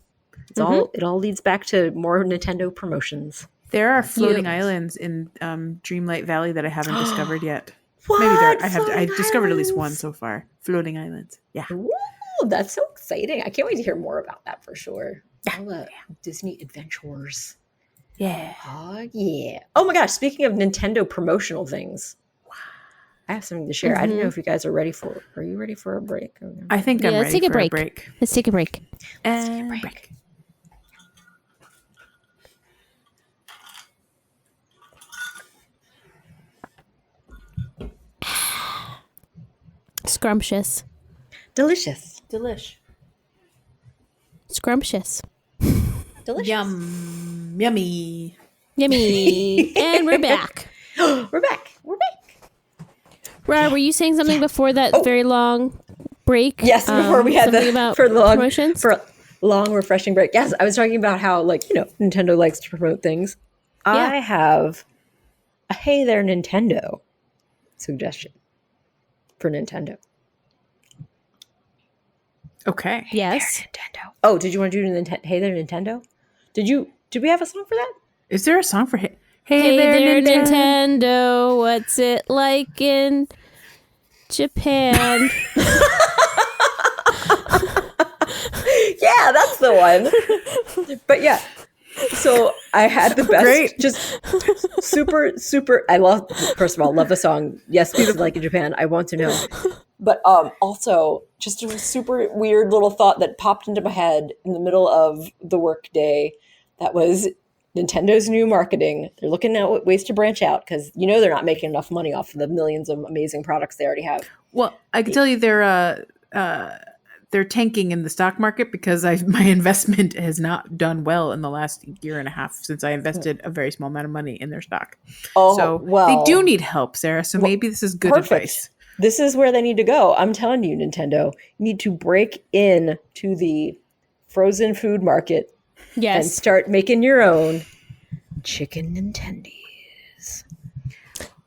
It all leads back to more Nintendo promotions. There are floating Yes. islands in Dreamlight Valley that I haven't discovered yet. What? Maybe there. I've Floating discovered at least one islands? so far. Floating islands. Yeah. Ooh, that's so exciting. I can't wait to hear more about that for sure. All the Disney adventures. Yeah. Oh, yeah. Oh my gosh. Speaking of Nintendo promotional things, I have something to share. I don't know if you guys are ready for. Are you ready for a break? I think I'm Yeah, ready let's take for a break. Let's take a break. And break. Scrumptious. Delicious. Delish. Scrumptious. Delicious. Yum. Yummy. Yummy. And we're back. We're back. We're back. Ra, were you saying something before that very long break? Yes, before we had something about for the long promotions? for a long refreshing break. Yes, I was talking about how Nintendo likes to promote things. I have a Hey There Nintendo suggestion for Nintendo. Okay. Yes. Nintendo. Oh, did you want to do Hey There Nintendo? Did we have a song for that? Is there a song for Hey Hey there, Nintendo? Nintendo. What's it like in Japan? Yeah, that's the one. But yeah. So I had the best, Great. just super. First of all, love the song. Yes, it's like in Japan. I want to know. But also, just a super weird little thought that popped into my head in the middle of the work day. That was Nintendo's new marketing. They're looking at ways to branch out because they're not making enough money off of the millions of amazing products they already have. Well, I can tell you they're tanking in the stock market because my investment has not done well in the last year and a half since I invested a very small amount of money in their stock. Oh, so well, they do need help, Sarah. So maybe this is good perfect. Advice. This is where they need to go. I'm telling you, Nintendo, you need to break in to the frozen food market and start making your own chicken Nintendies.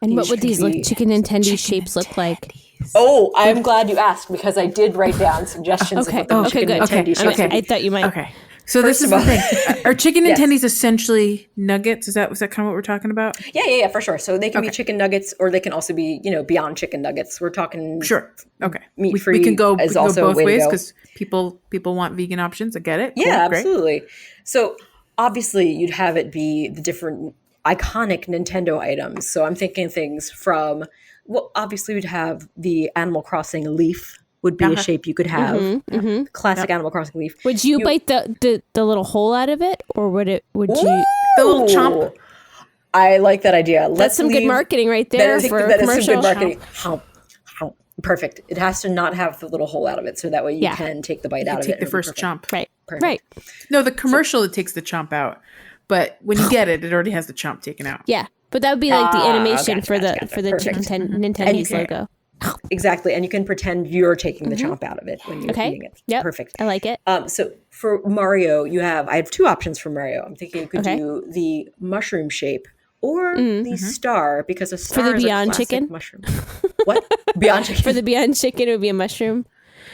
And what would these chicken Nintendo shapes look like? Oh, I'm glad you asked because I did write down suggestions of what the chicken Nintendo shapes would be. I thought you might. Okay. So this is the thing. Are chicken Nintendies essentially nuggets? Was that kind of what we're talking about? Yeah, for sure. So they can be chicken nuggets, or they can also be, beyond chicken nuggets. We're talking meat free. We can go also both ways because people want vegan options. I get it. Cool, yeah, great. absolutely. So obviously you'd have it be the different iconic Nintendo items. So I'm thinking things from, obviously we'd have the Animal Crossing leaf. Would be a shape you could have. Classic Animal Crossing leaf. Would you bite the little hole out of it, or would you the little chomp? I like that idea. That's some good marketing right there for a commercial. Is some good marketing. Perfect. It has to not have the little hole out of it, so that way you can take the bite out of it. Take the first chomp. Right. Perfect. Right. No, the commercial it takes the chomp out, but when you get it, it already has the chomp taken out. Yeah, but that would be like the animation for the Perfect. Nintendo's logo. Exactly, and you can pretend you're taking the chomp out of it when you're eating it. Yep. Perfect. I like it. So for Mario, I have two options for Mario. I'm thinking you could do the mushroom shape or the star, because a star for the is Beyond a classic Chicken mushroom. What? Beyond Chicken? For the Beyond Chicken, it would be a mushroom.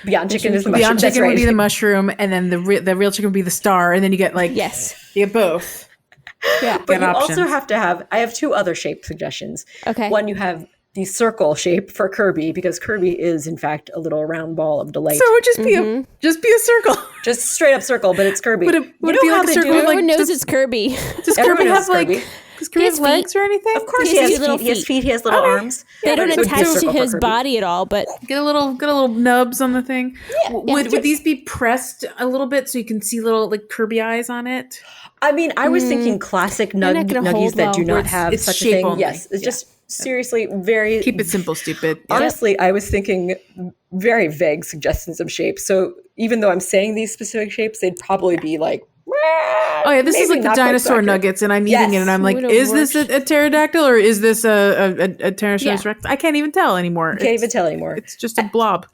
Beyond Chicken is the mushroom. Beyond Chicken would be the mushroom, and then the real chicken would be the star, and then you get you get both. Yeah, but you also have to have. I have two other shape suggestions. Okay, one, you have the circle shape for Kirby, because Kirby is in fact a little round ball of delight. So it would just be a circle, just straight up circle, but it's Kirby. Would it be like a circle? Everyone knows it's Kirby. Does Kirby have Does Kirby have legs or anything? Of course, he has feet. He has feet. He has little arms. They don't attach to his body at all, but get a little nubs on the thing. Would these be pressed a little bit so you can see little Kirby eyes on it? I mean, I was thinking classic nuggies that do not have such a thing. Only. Yes, it's just seriously very... Keep it simple, stupid. Honestly, I was thinking very vague suggestions of shapes. So even though I'm saying these specific shapes, they'd probably be like... Oh yeah, this is like the dinosaur nuggets, and I'm eating it, and I'm like, is this a pterodactyl or is this a Tyrannosaurus Rex? I can't even tell anymore. You can't even tell anymore. It's just a blob.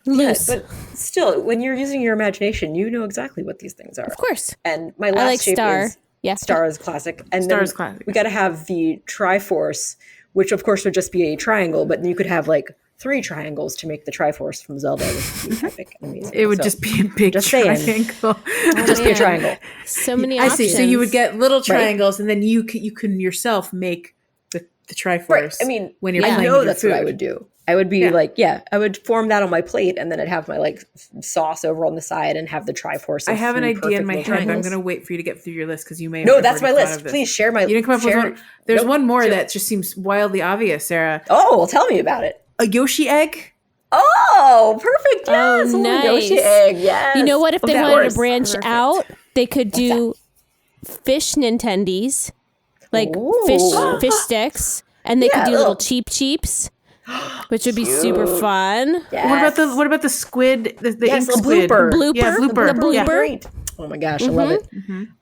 Loose. Yeah, but still, when you're using your imagination, you know exactly what these things are. Of course. And my last shape star. is Yeah. Star is classic. And Star then is classic. We got to have the Triforce, which of course would just be a triangle, but you could have like 3 triangles to make the Triforce from Zelda, which would be epic and amazing. It would just be a big triangle. Just be a triangle. So many options. I see. So you would get little triangles, and then you can yourself make the Triforce. Right. I mean, when you're I playing know with that's your what food. I would do. I would be I would form that on my plate, and then I'd have my sauce over on the side and have the Triforce. I have an idea in my head. Triangles. I'm going to wait for you to get through your list because you may. No, that's my list. Please share my. You didn't come up with one. There's one more that just seems wildly obvious, Sarah. Oh, well, tell me about it. A Yoshi egg. Oh, perfect. Yes. Oh, nice. Yoshi egg. Yes. You know what? If they wanted to branch Perfect. out, they could do fish Nintendies, like fish sticks, and they could do little cheaps, which would be super fun. Yes. What about the squid? The ink little squid. Blooper. Yeah, blooper. The blooper. Yeah, great. Oh my gosh, I love it.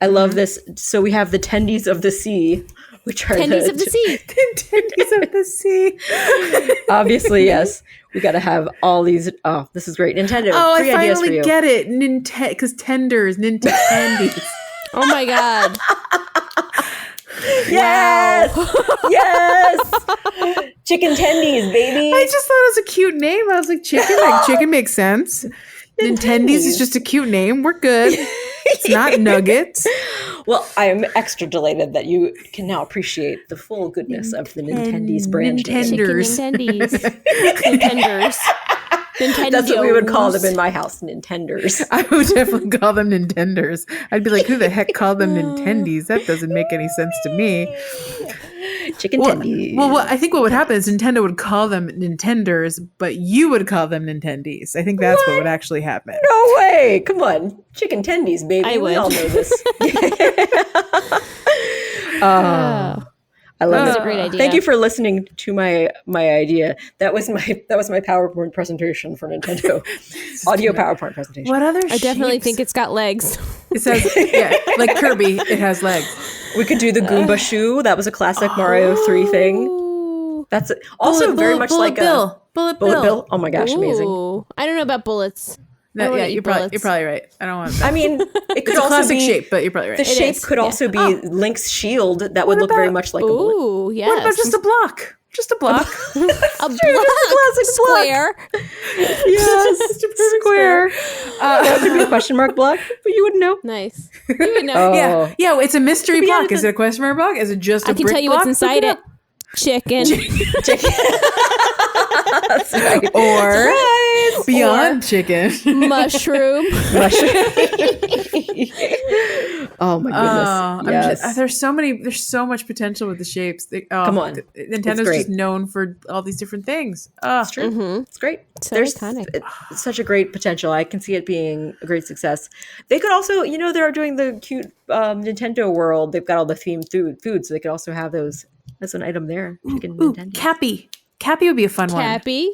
I love this. So we have the tendies of the sea, which are Tendies of the sea. Nintendies of the sea. Obviously, yes. We got to have all these. Oh, this is great. Nintendo. Oh, 3 I ideas for finally you. get it. Because tenders, Nintendies. Oh my god. Yes. Yes. Chicken tendies, baby. I just thought it was a cute name. I was like, chicken makes sense. Nintendies is just a cute name. We're good. It's not nuggets. Well, I am extra delighted that you can now appreciate the full goodness of the Nintendies brand name. Nintendies. Nintenders. Nintendios. That's what we would call them in my house, Nintenders. I would definitely call them Nintenders. I'd be like, who the heck called them Nintendies? That doesn't make any sense to me. Chicken tendies. Well, I think what would happen is Nintendo would call them Nintenders, but you would call them Nintendies. I think that's what would actually happen. No way. Come on. Chicken tendies, baby. I would. We all know this. Oh, I love That's it. a great idea. Thank you for listening to my idea. That was my PowerPoint presentation for Nintendo. Audio PowerPoint presentation. What other I definitely shapes? think it's got legs. It says, yeah, like Kirby, it has legs. We could do the Goomba shoe. That was a classic Mario 3 thing. Ooh. That's also very much like Bill. a Bullet Bill. Oh my gosh, amazing. Ooh. I don't know about bullets. I No, don't yeah, wanna eat you're bullets. probably right. I don't want that. I mean, it could It's a also classic be shape, but you're probably right. the shape is, could yeah. also be Link's shield that would look very about- much like a bullet. Ooh, yes. What about just a block? Just a block. a block? classic Square? Yes, Just a perfect square. That could be a question mark block, but you wouldn't know. Nice. You would know. Oh. Yeah, it's a mystery be block. added Is it a question mark block? Is it just a I can brick tell you block? what's inside it. Chicken. That's right. Or beyond chicken. Mushroom. Oh my Oh, goodness! Yes. there's so much potential with the shapes. Come on. Nintendo's great. just known for all these different things. It's true. Mm-hmm. It's great. So There's iconic. such a great potential. I can see it being a great success. They could also, they're doing the cute Nintendo World. They've got all the themed food, so they could also have those as an item there. Chicken Nintendo. Cappy. Cappy would be a fun one. Cappy.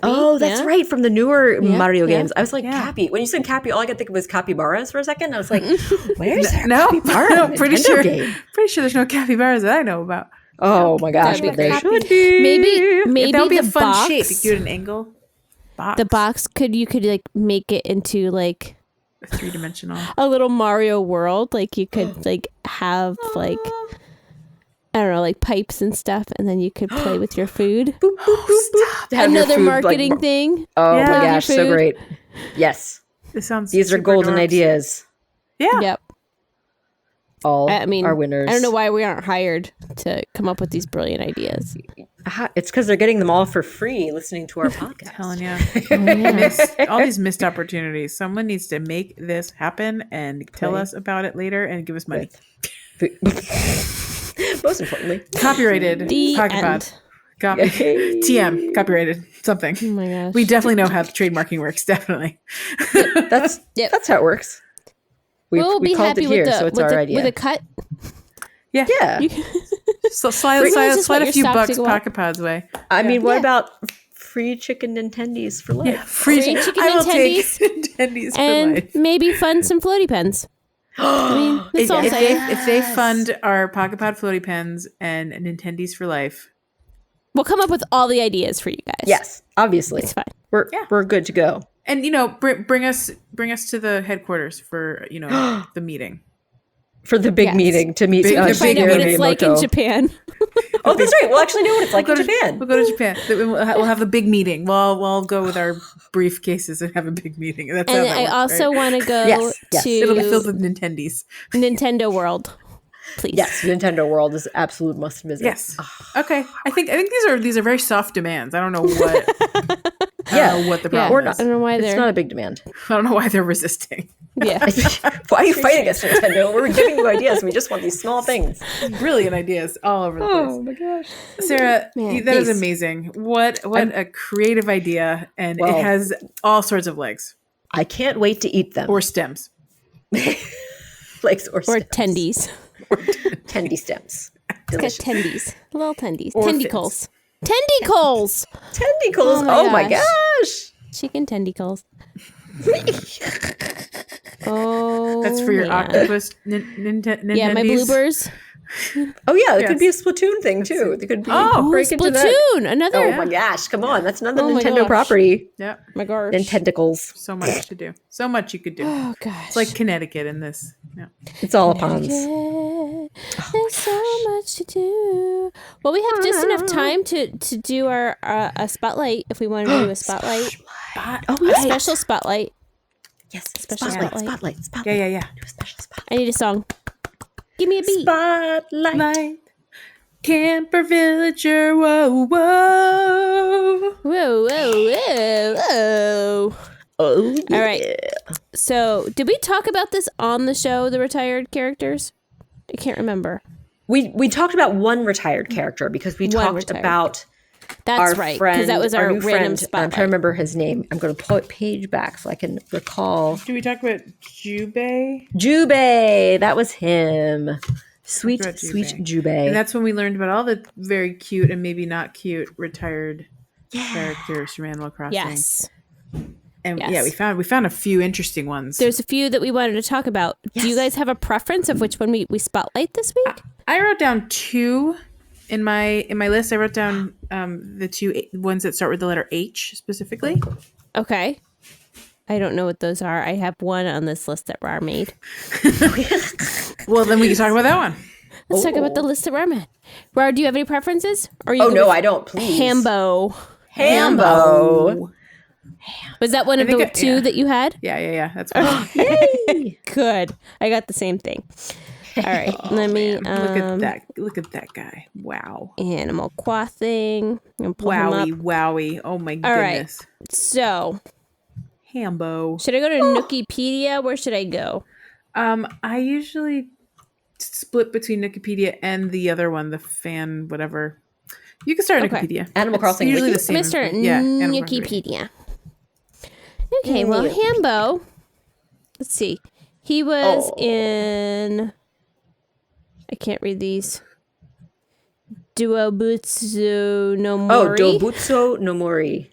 Oh, that's yeah. right, from the newer Mario yeah. games. I was like, Yeah. Cappy. When you said Cappy, all I could think of was capybaras for a second. I was like, where's that No, capybara no, in a pretty Nintendo sure. game? Pretty sure there's no capybaras that I know about. Oh my gosh, That'd be but there great. should be. Maybe That would be the a fun box. shape. You could do it at an angle. The box you could like make it into like A 3-dimensional. a little Mario world. Like you could like have like I don't know, like pipes and stuff, and then you could play with your food. Boop, boop, boop, boop. Have your Another food, like, marketing thing. Oh Yeah. my With your gosh, so food. great. Yes. This sounds. These are super golden dorks. ideas. Yeah. Yep. All I mean, are winners. I don't know why we aren't hired to come up with these brilliant ideas. It's because they're getting them all for free listening to our podcast. Telling you. Oh, All these missed opportunities. Someone needs to make this happen and tell us about it later and give us money. Most importantly. Copyrighted. The Pocket Pod. end. Copy. Yay. TM. Copyrighted. Something. Oh my gosh. We definitely know how the trademarking works. Definitely. That's Yep. that's how it works. We'll be called happy it here, with the so it's with our the, idea. with a cut. Yeah. Yeah. So Might as well slide just a let few your bucks stocks go up. Pocket Pods way. I mean, what Yeah. about free chicken Nintendies for life? Yeah. Free chicken I will take Nintendies Nintendies for and life. maybe fund some floaty pens. I mean, that's all I'm If saying. they fund our Pocket Pod floaty pens and Nintendies for life. We'll come up with all the ideas for you guys. Yes, obviously. It's fine. We're good to go. And bring us to the headquarters for the meeting. For the big Yes. meeting to meet Big- the Find big out what Shigeru it's like in Miyamoto. Japan. Oh, that's right. We'll actually know what it's like in Japan. We'll go to Japan. We'll have the big meeting. We'll all go with our briefcases and have a big meeting. That's how And that I works, also right? want to go Yes. to It'll be filled with Nintendies. Nintendo World. Please. Yes, Nintendo World is absolute must visit. Yes. Okay. I think these are very soft demands. I don't know what. I don't know what the Yeah. problem Or is. not. I don't know why It's they're. not a big demand. I don't know why they're resisting. Yeah. Why are you fighting against Nintendo? We're giving you ideas. We just want these small things. Brilliant ideas all over the place. my gosh. Sarah, Man, that is thanks. amazing. What a creative idea, and Well- it has all sorts of legs I can't wait to eat them. or stems. Legs or Or stems. tendies. Tendy stems. It's got Delicious. tendies. Little tendies. Or Tendicles. Tendicles. Tendicles. Oh Oh my my gosh. gosh. Chicken tendicles. Oh. That's for your man. octopus. Nintendies. Yeah, my bloopers. Oh yeah, it Yes. could be a Splatoon thing too. It could be Oh, Ooh, break into that. Splatoon. Another. Oh my gosh, come on. That's another Oh my Nintendo gosh. property. Yep. my gosh. Nintendicles. So much to do. So much you could do. Oh gosh. It's like Connecticut in this. Yeah. It's all upon us. Yeah, there's so much to do. Well, we have just enough time to do our a spotlight if we want to do a spotlight, Oh a yeah. special spotlight. Yes. Special Spotlight. spotlight. Spotlight. Yeah. Spotlight. Yeah. Do a special spotlight. I need a song. Give me a beat. Spotlight. Light. Camper villager. Whoa, whoa. Whoa, whoa, whoa, whoa. Oh yeah. All right. So, did we talk about this on the show, the retired characters? I can't remember. We talked about one retired character because we One talked retired. about That's our right, friend, because that was our new random friend. I'm spotlight. trying to remember his name. I'm going to pull it page back so I can recall. Do we talk about Jubei? Jubei, that was him. Sweet, About sweet And Jubei. that's when we learned about all the very cute and maybe not cute retired characters from Animal Crossing. Yes. And Yes. yeah, we found a few interesting ones. There's a few that we wanted to talk about. Yes. Do you guys have a preference of which one we spotlight this week? I wrote down 2 in my list. I wrote down the 2 ones that start with the letter H specifically. Okay. I don't know what those are. I have one on this list that Rar made. Well, then we can talk about that one. Let's talk about the list that Rar made. Rar, do you have any preferences? Or you Oh, go no, with I don't. Please. Hambo. Hambo. Was that one of the 2 that you had? Yeah. That's fine. Yay. Good. I got the same thing. All right. Let me Look at that. Look at that guy. Wow. Animal Crossing. I'm gonna pull him up. Wowie. Oh my All right. goodness. So, Hambo. should I go to Nookiepedia? Where should I go? I usually split between Wikipedia and the other one, the fan whatever. You can start Okay. Wikipedia. Animal Crossing Usually Wiki? the same. I'm gonna start Animal Crossing Wiki. Nookiepedia. Okay, well, Hambo. Let's see. He was in. I can't read these. Duobutsu no Mori. Oh, Dobutsu no Mori.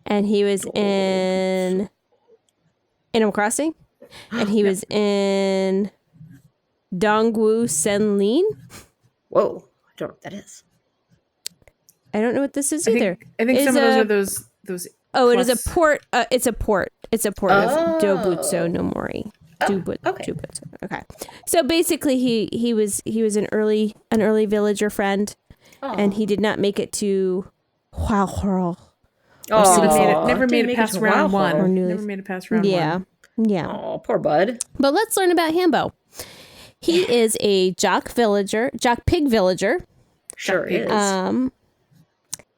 And he was in Animal Crossing. And he was in Dongwu Senlin. Whoa. I don't know what that is. I don't know what this is either. I think Is some of those a- are those. Oh, it is a plus- port. It's a port. It's a port of Oh. Dobutsu no Mori. okay. Dobutsu. Okay. So basically, he was an early villager friend, and he did not make it to Huaorou. Oh, Never made didn't it make past to round Wow. one. New Never Leaf. made it past round Yeah, one. yeah. Oh, poor bud. But let's learn about Hambo. He is a jock pig villager. Sure is.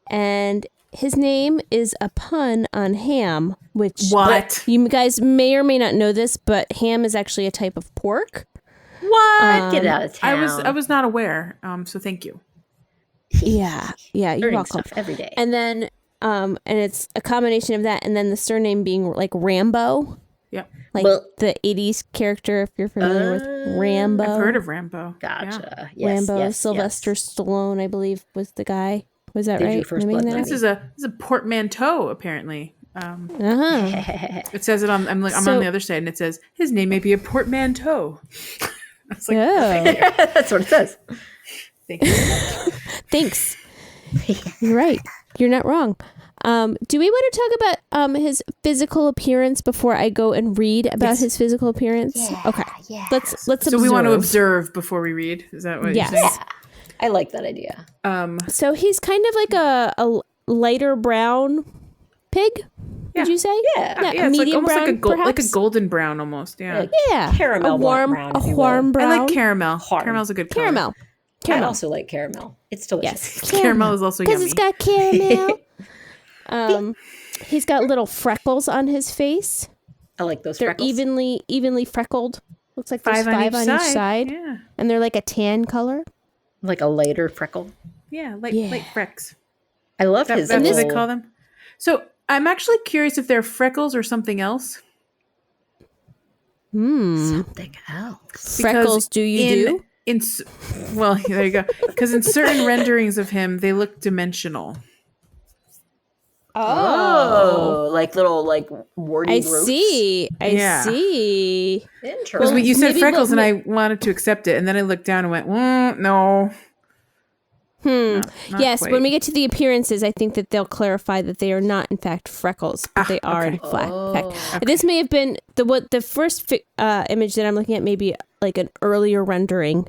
And his name is a pun on ham, which What? you guys may or may not know this, but ham is actually a type of pork. What? Get out of town. I was not aware. So thank you. Yeah, you're Learning welcome. stuff every day. And then, and it's a combination of that, and then the surname being like Rambo, Yep. like Well- the '80s character. If you're familiar with Rambo, I've heard of Rambo. Yeah. Gotcha. Yes, Rambo, yes, Sylvester yes. Stallone, I believe, was the guy. Was that Did you right? First Am I making Blood that This is a portmanteau apparently. Uh-huh. It says it on. I'm So- on the other side, and it says his name may be a portmanteau. I was like, Oh, That's what it says. thank you. thanks. You're right. You're not wrong. Do we want to talk about his physical appearance before I go and read about his physical appearance? Okay. Let's So observe. we want to observe before we read. Is that what Yes. you're saying? I like that idea. So he's kind of like a lighter brown pig. Yeah. Would you say? Yeah. Yeah, a it's like medium almost brown, like a perhaps? golden brown almost. Yeah. Like Yeah, caramel a warm, brown, a if you will. warm brown. I like caramel. Hard. Caramel's a good color. caramel. I Caramel. also like caramel. It's delicious. Yes, Caramel is also because yummy. it's got caramel. He's got little freckles on his face. I like those They're freckles. evenly freckled. Looks like there's 5 five on each side, Yeah. and they're like a tan color. Like a lighter freckle. Yeah. Light frecks. I love his That's what they little- call them. So I'm actually curious if they're freckles or something else. something else. Freckles, do you do? Well, there you go. Because in certain renderings of him, they look dimensional. Oh, like little warty I roots. see. Yeah. See. Interesting. Because you said maybe freckles, what- and I wanted to accept it, and then I looked down and went, no. Not Yes, quite. when we get to the appearances, I think that they'll clarify that they are not, in fact, freckles, but they are, in fact. This may have been the first image that I'm looking at, maybe like an earlier rendering,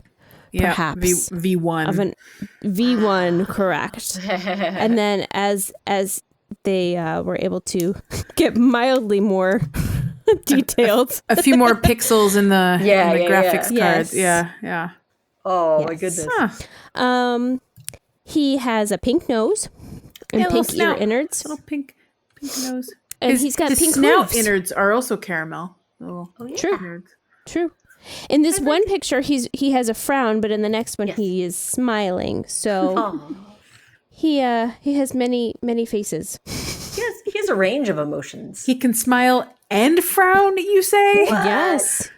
Yeah, perhaps, V1. of an V1, correct. And then as they were able to get mildly more detailed. a few more pixels in the, Yeah, in the yeah, graphics yeah. cards. Yes. Yeah. Oh my Yes. goodness. Huh. He has a pink nose and Yeah, little pink ear snout. innards. Little pink nose. And he's got his pink snout hooves. innards are also caramel. Little True. innards. True. In this one picture, he has a frown, but in the next one, Yes. he is smiling. So Oh. he has many faces. He has a range of emotions. He can smile and frown, you say? Yes.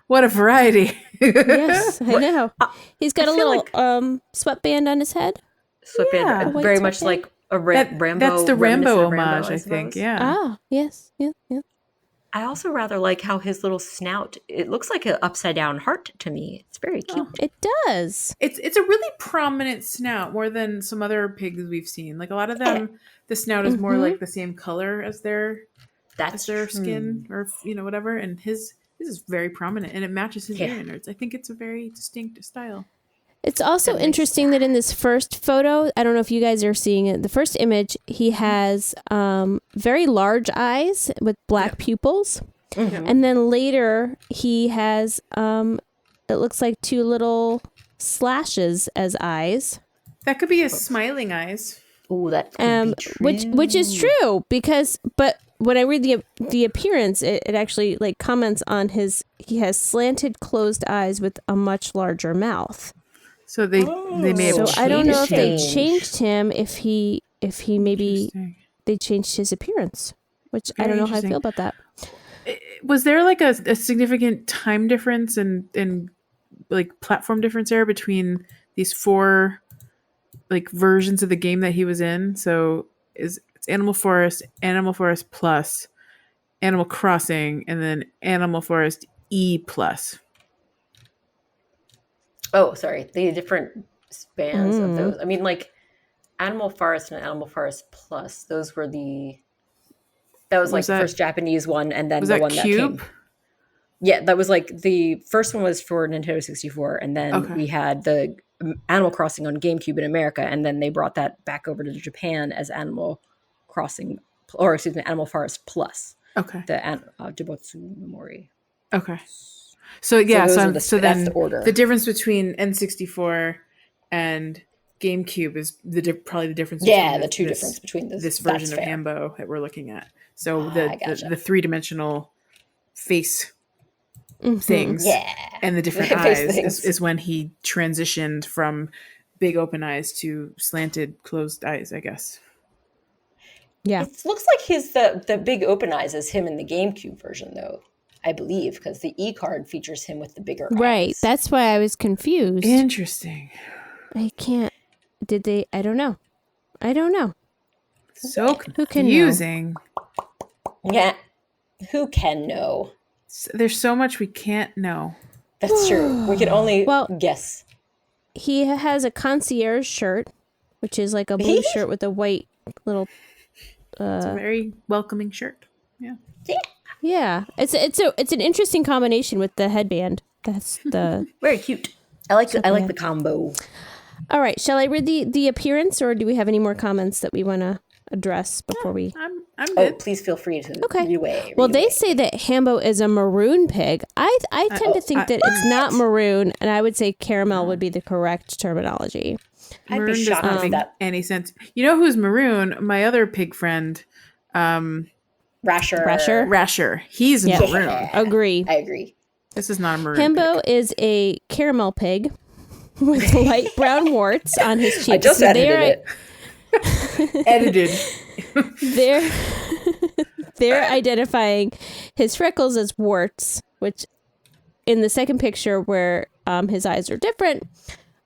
What a variety. Yes, I know. He's got I a feel little sweatband on his head. Sweatband, white very much sweatband. like a Rambo. That's the reminiscent Rambo of Rambo, homage, I think. suppose. Yeah. Ah, yes, yeah. I also rather like how his little snout, it looks like an upside down heart to me. It's very cute. It does. It's a really prominent snout more than some other pigs we've seen. Like a lot of them, the snout is more like the same color as their skin or whatever. And his is very prominent and it matches his ear innards. I think it's a very distinct style. It's also interesting that in this first photo, I don't know if you guys are seeing it, the first image, he has very large eyes with black pupils. Mm-hmm. And then later he has, it looks like two little slashes as eyes. That could be his smiling eyes. Oh, that could be true. Which is true but when I read the appearance, it actually like comments on he has slanted closed eyes with a much larger mouth. So they may have. So I don't know if they changed him. If he maybe they changed his appearance, which I don't know how I feel about that. Was there like a significant time difference and like platform difference there between these four like versions of the game that he was in? So it's Animal Forest Plus, Animal Crossing, and then Animal Forest E Plus. Oh, sorry. The different spans of those. I mean, like Animal Forest and Animal Forest Plus, those were the first Japanese one, and then the one Cube? that came. Yeah, that was like the first one was for Nintendo 64, and then we had the Animal Crossing on GameCube in America, and then they brought that back over to Japan as Animal Crossing, or excuse me, Animal Forest Plus. Okay. The Jibotsu Memori. Okay. So yeah, so then that's the order. The difference between N64 and GameCube is probably the difference. Yeah, the two difference between this version of Hambo that we're looking at. So the 3-dimensional face things and the different eyes is when he transitioned from big open eyes to slanted closed eyes, I guess. Yeah, it looks like the big open eyes is him in the GameCube version, though. I believe, because the E card features him with the bigger eyes. Right. That's why I was confused. Interesting. I can't. Did they? I don't know. So confusing. Yeah. Who can know? There's so much we can't know. That's true. We can only guess. He has a concierge shirt, which is like a blue shirt with a white little. It's a very welcoming shirt. Yeah. Yeah, it's an interesting combination with the headband. That's the very cute. I like the combo. All right, shall I read the appearance, or do we have any more comments that we want to address before we? I'm good. Oh, please feel free to read away. They say that Hambo is a maroon pig. I tend to think that it's not maroon, and I would say caramel would be the correct terminology. I'd Maroon be shocked does not if make any sense. You know who's maroon? My other pig friend. Rasher. He's maroon. Agree. I agree. This is not a maroon Hambo pig. is a caramel pig with light brown warts on his cheeks. I just edited it. Edited. They're identifying his freckles as warts, which in the second picture where his eyes are different,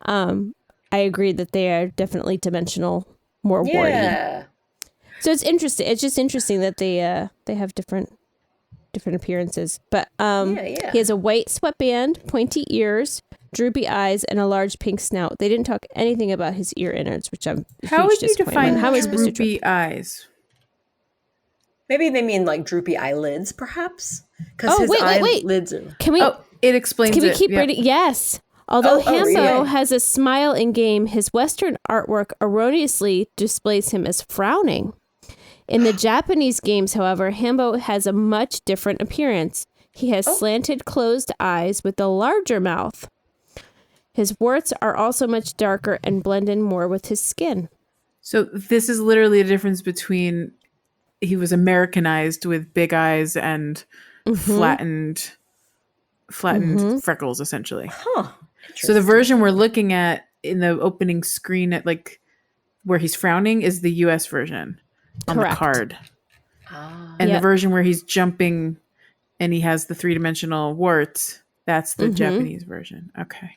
I agree that they are definitely dimensional, more warty. So it's interesting. It's just interesting that they have different appearances. But he has a white sweatband, pointy ears, droopy eyes, and a large pink snout. They didn't talk anything about his ear innards, which I'm How would you define droopy eyes? Maybe they mean like droopy eyelids, perhaps. Because his eyelids are. Can we? It explains. Can we keep reading? Yes. Although Hambo has a smile in game, his Western artwork erroneously displays him as frowning. In the Japanese games, however, Hambo has a much different appearance. He has slanted closed eyes with a larger mouth. His warts are also much darker and blend in more with his skin. So this is literally a difference between he was Americanized with big eyes and flattened freckles, essentially. Huh. So the version we're looking at in the opening screen at like where he's frowning is the US version on the card. And the version where he's jumping and he has the 3-dimensional warts That's the Japanese version. Okay.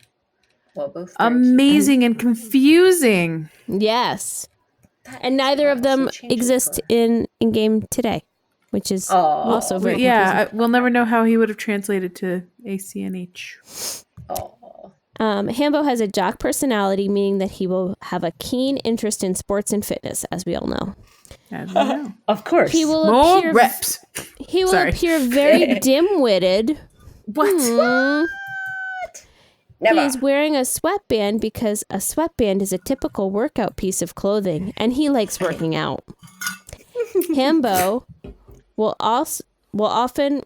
Well, both very Amazing and confusing. Yes. cute. And neither of them So change it exist for- in game today, which is also very confusing. We'll never know how he would have translated to ACNH. Oh. Hambo has a jock personality, meaning that he will have a keen interest in sports and fitness, as we all know. As we know. Of course. He will More appear reps. He will Sorry. appear very dim-witted. What? Mm. Never. He is wearing a sweatband because a sweatband is a typical workout piece of clothing, and he likes working out. Hambo will often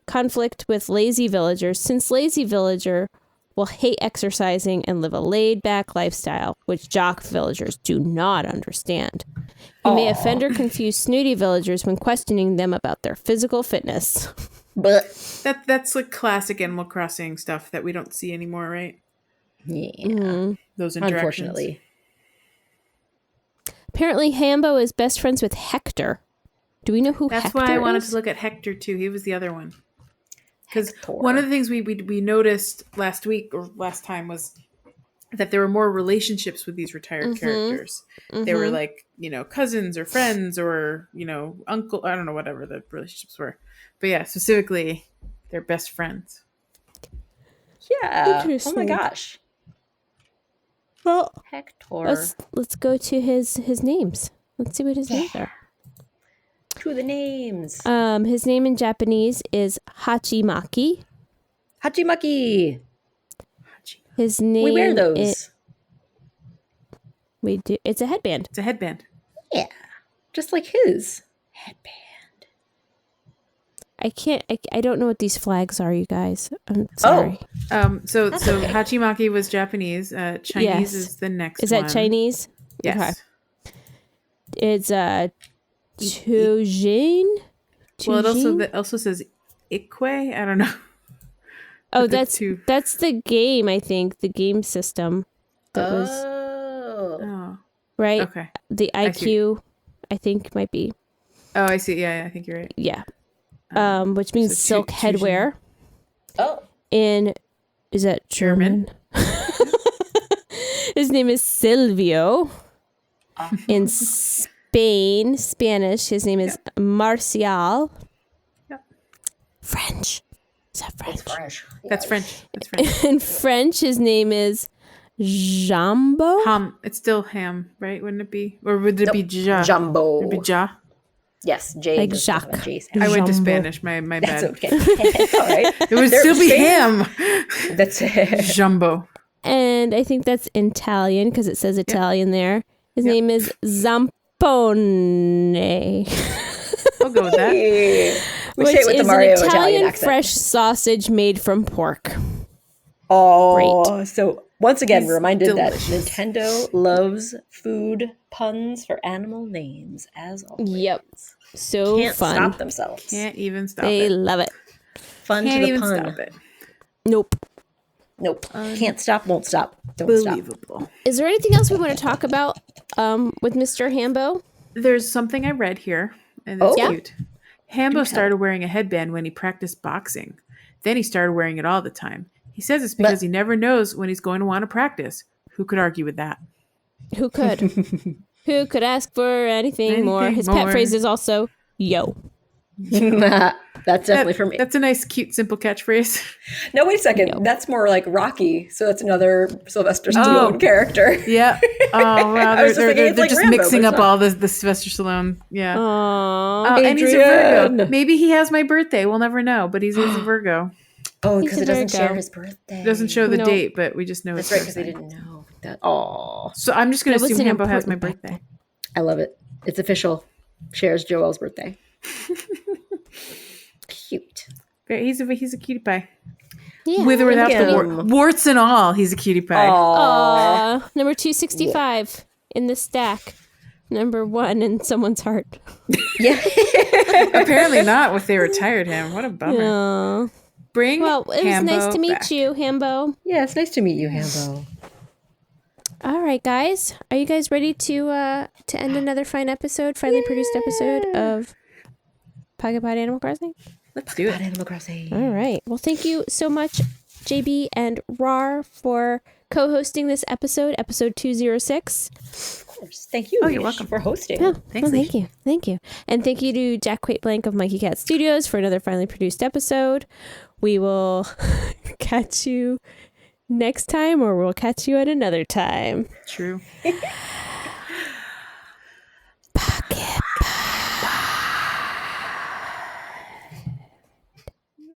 conflict with lazy villagers, since lazy villager will hate exercising and live a laid-back lifestyle, which jock villagers do not understand. He may offend or confuse snooty villagers when questioning them about their physical fitness. But That's like classic Animal Crossing stuff that we don't see anymore, right? yeah, Those interactions. unfortunately. Apparently, Hambo is best friends with Hector. Do we know who That's Hector why I wanted is? to look at Hector too. He was the other one. Because Hector. one of the things we noticed last week or last time was that there were more relationships with these retired characters. They were like, cousins or friends or, uncle. I don't know, whatever the relationships were. But yeah, specifically, they're best friends. Yeah. Oh my Interesting. gosh. Well, Hector. let's go to his names. Let's see what his names are. To the names. His name in Japanese is Hachimaki. Hachimaki. His name We wear those. We do. It's a headband. It's a headband. Yeah. Just like his. Headband. I don't know what these flags are, you guys. I'm sorry. So Hachimaki was Japanese. Chinese Yes. is the next Is one. that Chinese? Yes. Okay. It's Tujin. Well, it also says Ikwe. I don't know. Oh, But the that's two- that's the game. I think the game system that was Oh. right. Okay. The I see. IQ, I think, might be Oh, I see. Yeah, I think you're right. yeah. Which means so silk headwear. Oh. Is that German? His name is Silvio. In Spanish, his name is Marcial. Yep. French. Is that French? Fresh. That's French. That's French. In French, his name is Jambo. It's still ham, right? Wouldn't it be? Or would it be ja? Jumbo. Would it be ja? Yes, J. Like does Jacques. have a J sound. I went to Jumbo. Spanish. My That's bad. okay. All right. It would They're still be Spain. ham. That's it. Jumbo. And I think that's Italian because it says Italian there. His Yep. name is Zampone. I'll go with that. We Which say it with the is Mario an Italian accent. fresh sausage made from pork. Oh, so once again, It's we're reminded delicious. that Nintendo loves food puns for animal names, as always. Yep. So Can't fun. stop themselves. Can't even stop They it. love it. Fun Can't to the even pun. stop it. Nope. Nope. Can't stop, won't stop. Don't stop. Believable. Is there anything else we want to talk about with Mr. Hambo? There's something I read here, and it's Oh. cute. Hambo started wearing a headband when he practiced boxing. Then he started wearing it all the time. He says it's because he never knows when he's going to want to practice. Who could argue with that? Who could? Who could ask for anything more? Anything His more. pet phrase is also yo. That's definitely for me. That's a nice, cute, simple catchphrase. No, wait a second. Yo. That's more like Rocky. So that's another Sylvester Stallone character. Yeah. Oh, wow. I was just They're, thinking they're, it's they're like just Rambo, mixing but up it's not. all the Sylvester Stallone. Yeah. Aww. And he's a Adrian. Virgo. Maybe he has my birthday. We'll never know, but he's a Virgo. Oh, He's because a it doesn't Virgo. share his birthday. It doesn't show the No. date, but we just know That's it's right, because they birthday. didn't know that. Oh, So I'm just going That to assume wasn't Hambo has my important back birthday. I love it. It's official. Shares Joel's birthday. Cute. He's a cutie pie. Yeah. With or without the Him. warts and all, he's a cutie pie. Aw. Number 265 in the stack. Number 1 in someone's heart. Yeah. Apparently not if they retired him. What a bummer. Aw. Bring Well, it was Hambo nice to meet back. you, Hambo. Yeah, it's nice to meet you, Hambo. All right, guys. Are you guys ready to end another fine episode, finely produced episode of Pocket Pod Animal Crossing? Let's do it. Animal Crossing. All right. Well, thank you so much, JB and Rar, for co-hosting this episode 206. Of course. Thank you. Oh, you're Leash, welcome. for hosting. Oh, Thanks, thank you. Thank you. And thank you to Jack Quaid Blank of Mikey Cat Studios for another finally produced episode. We will catch you next time, or we'll catch you at another time. True.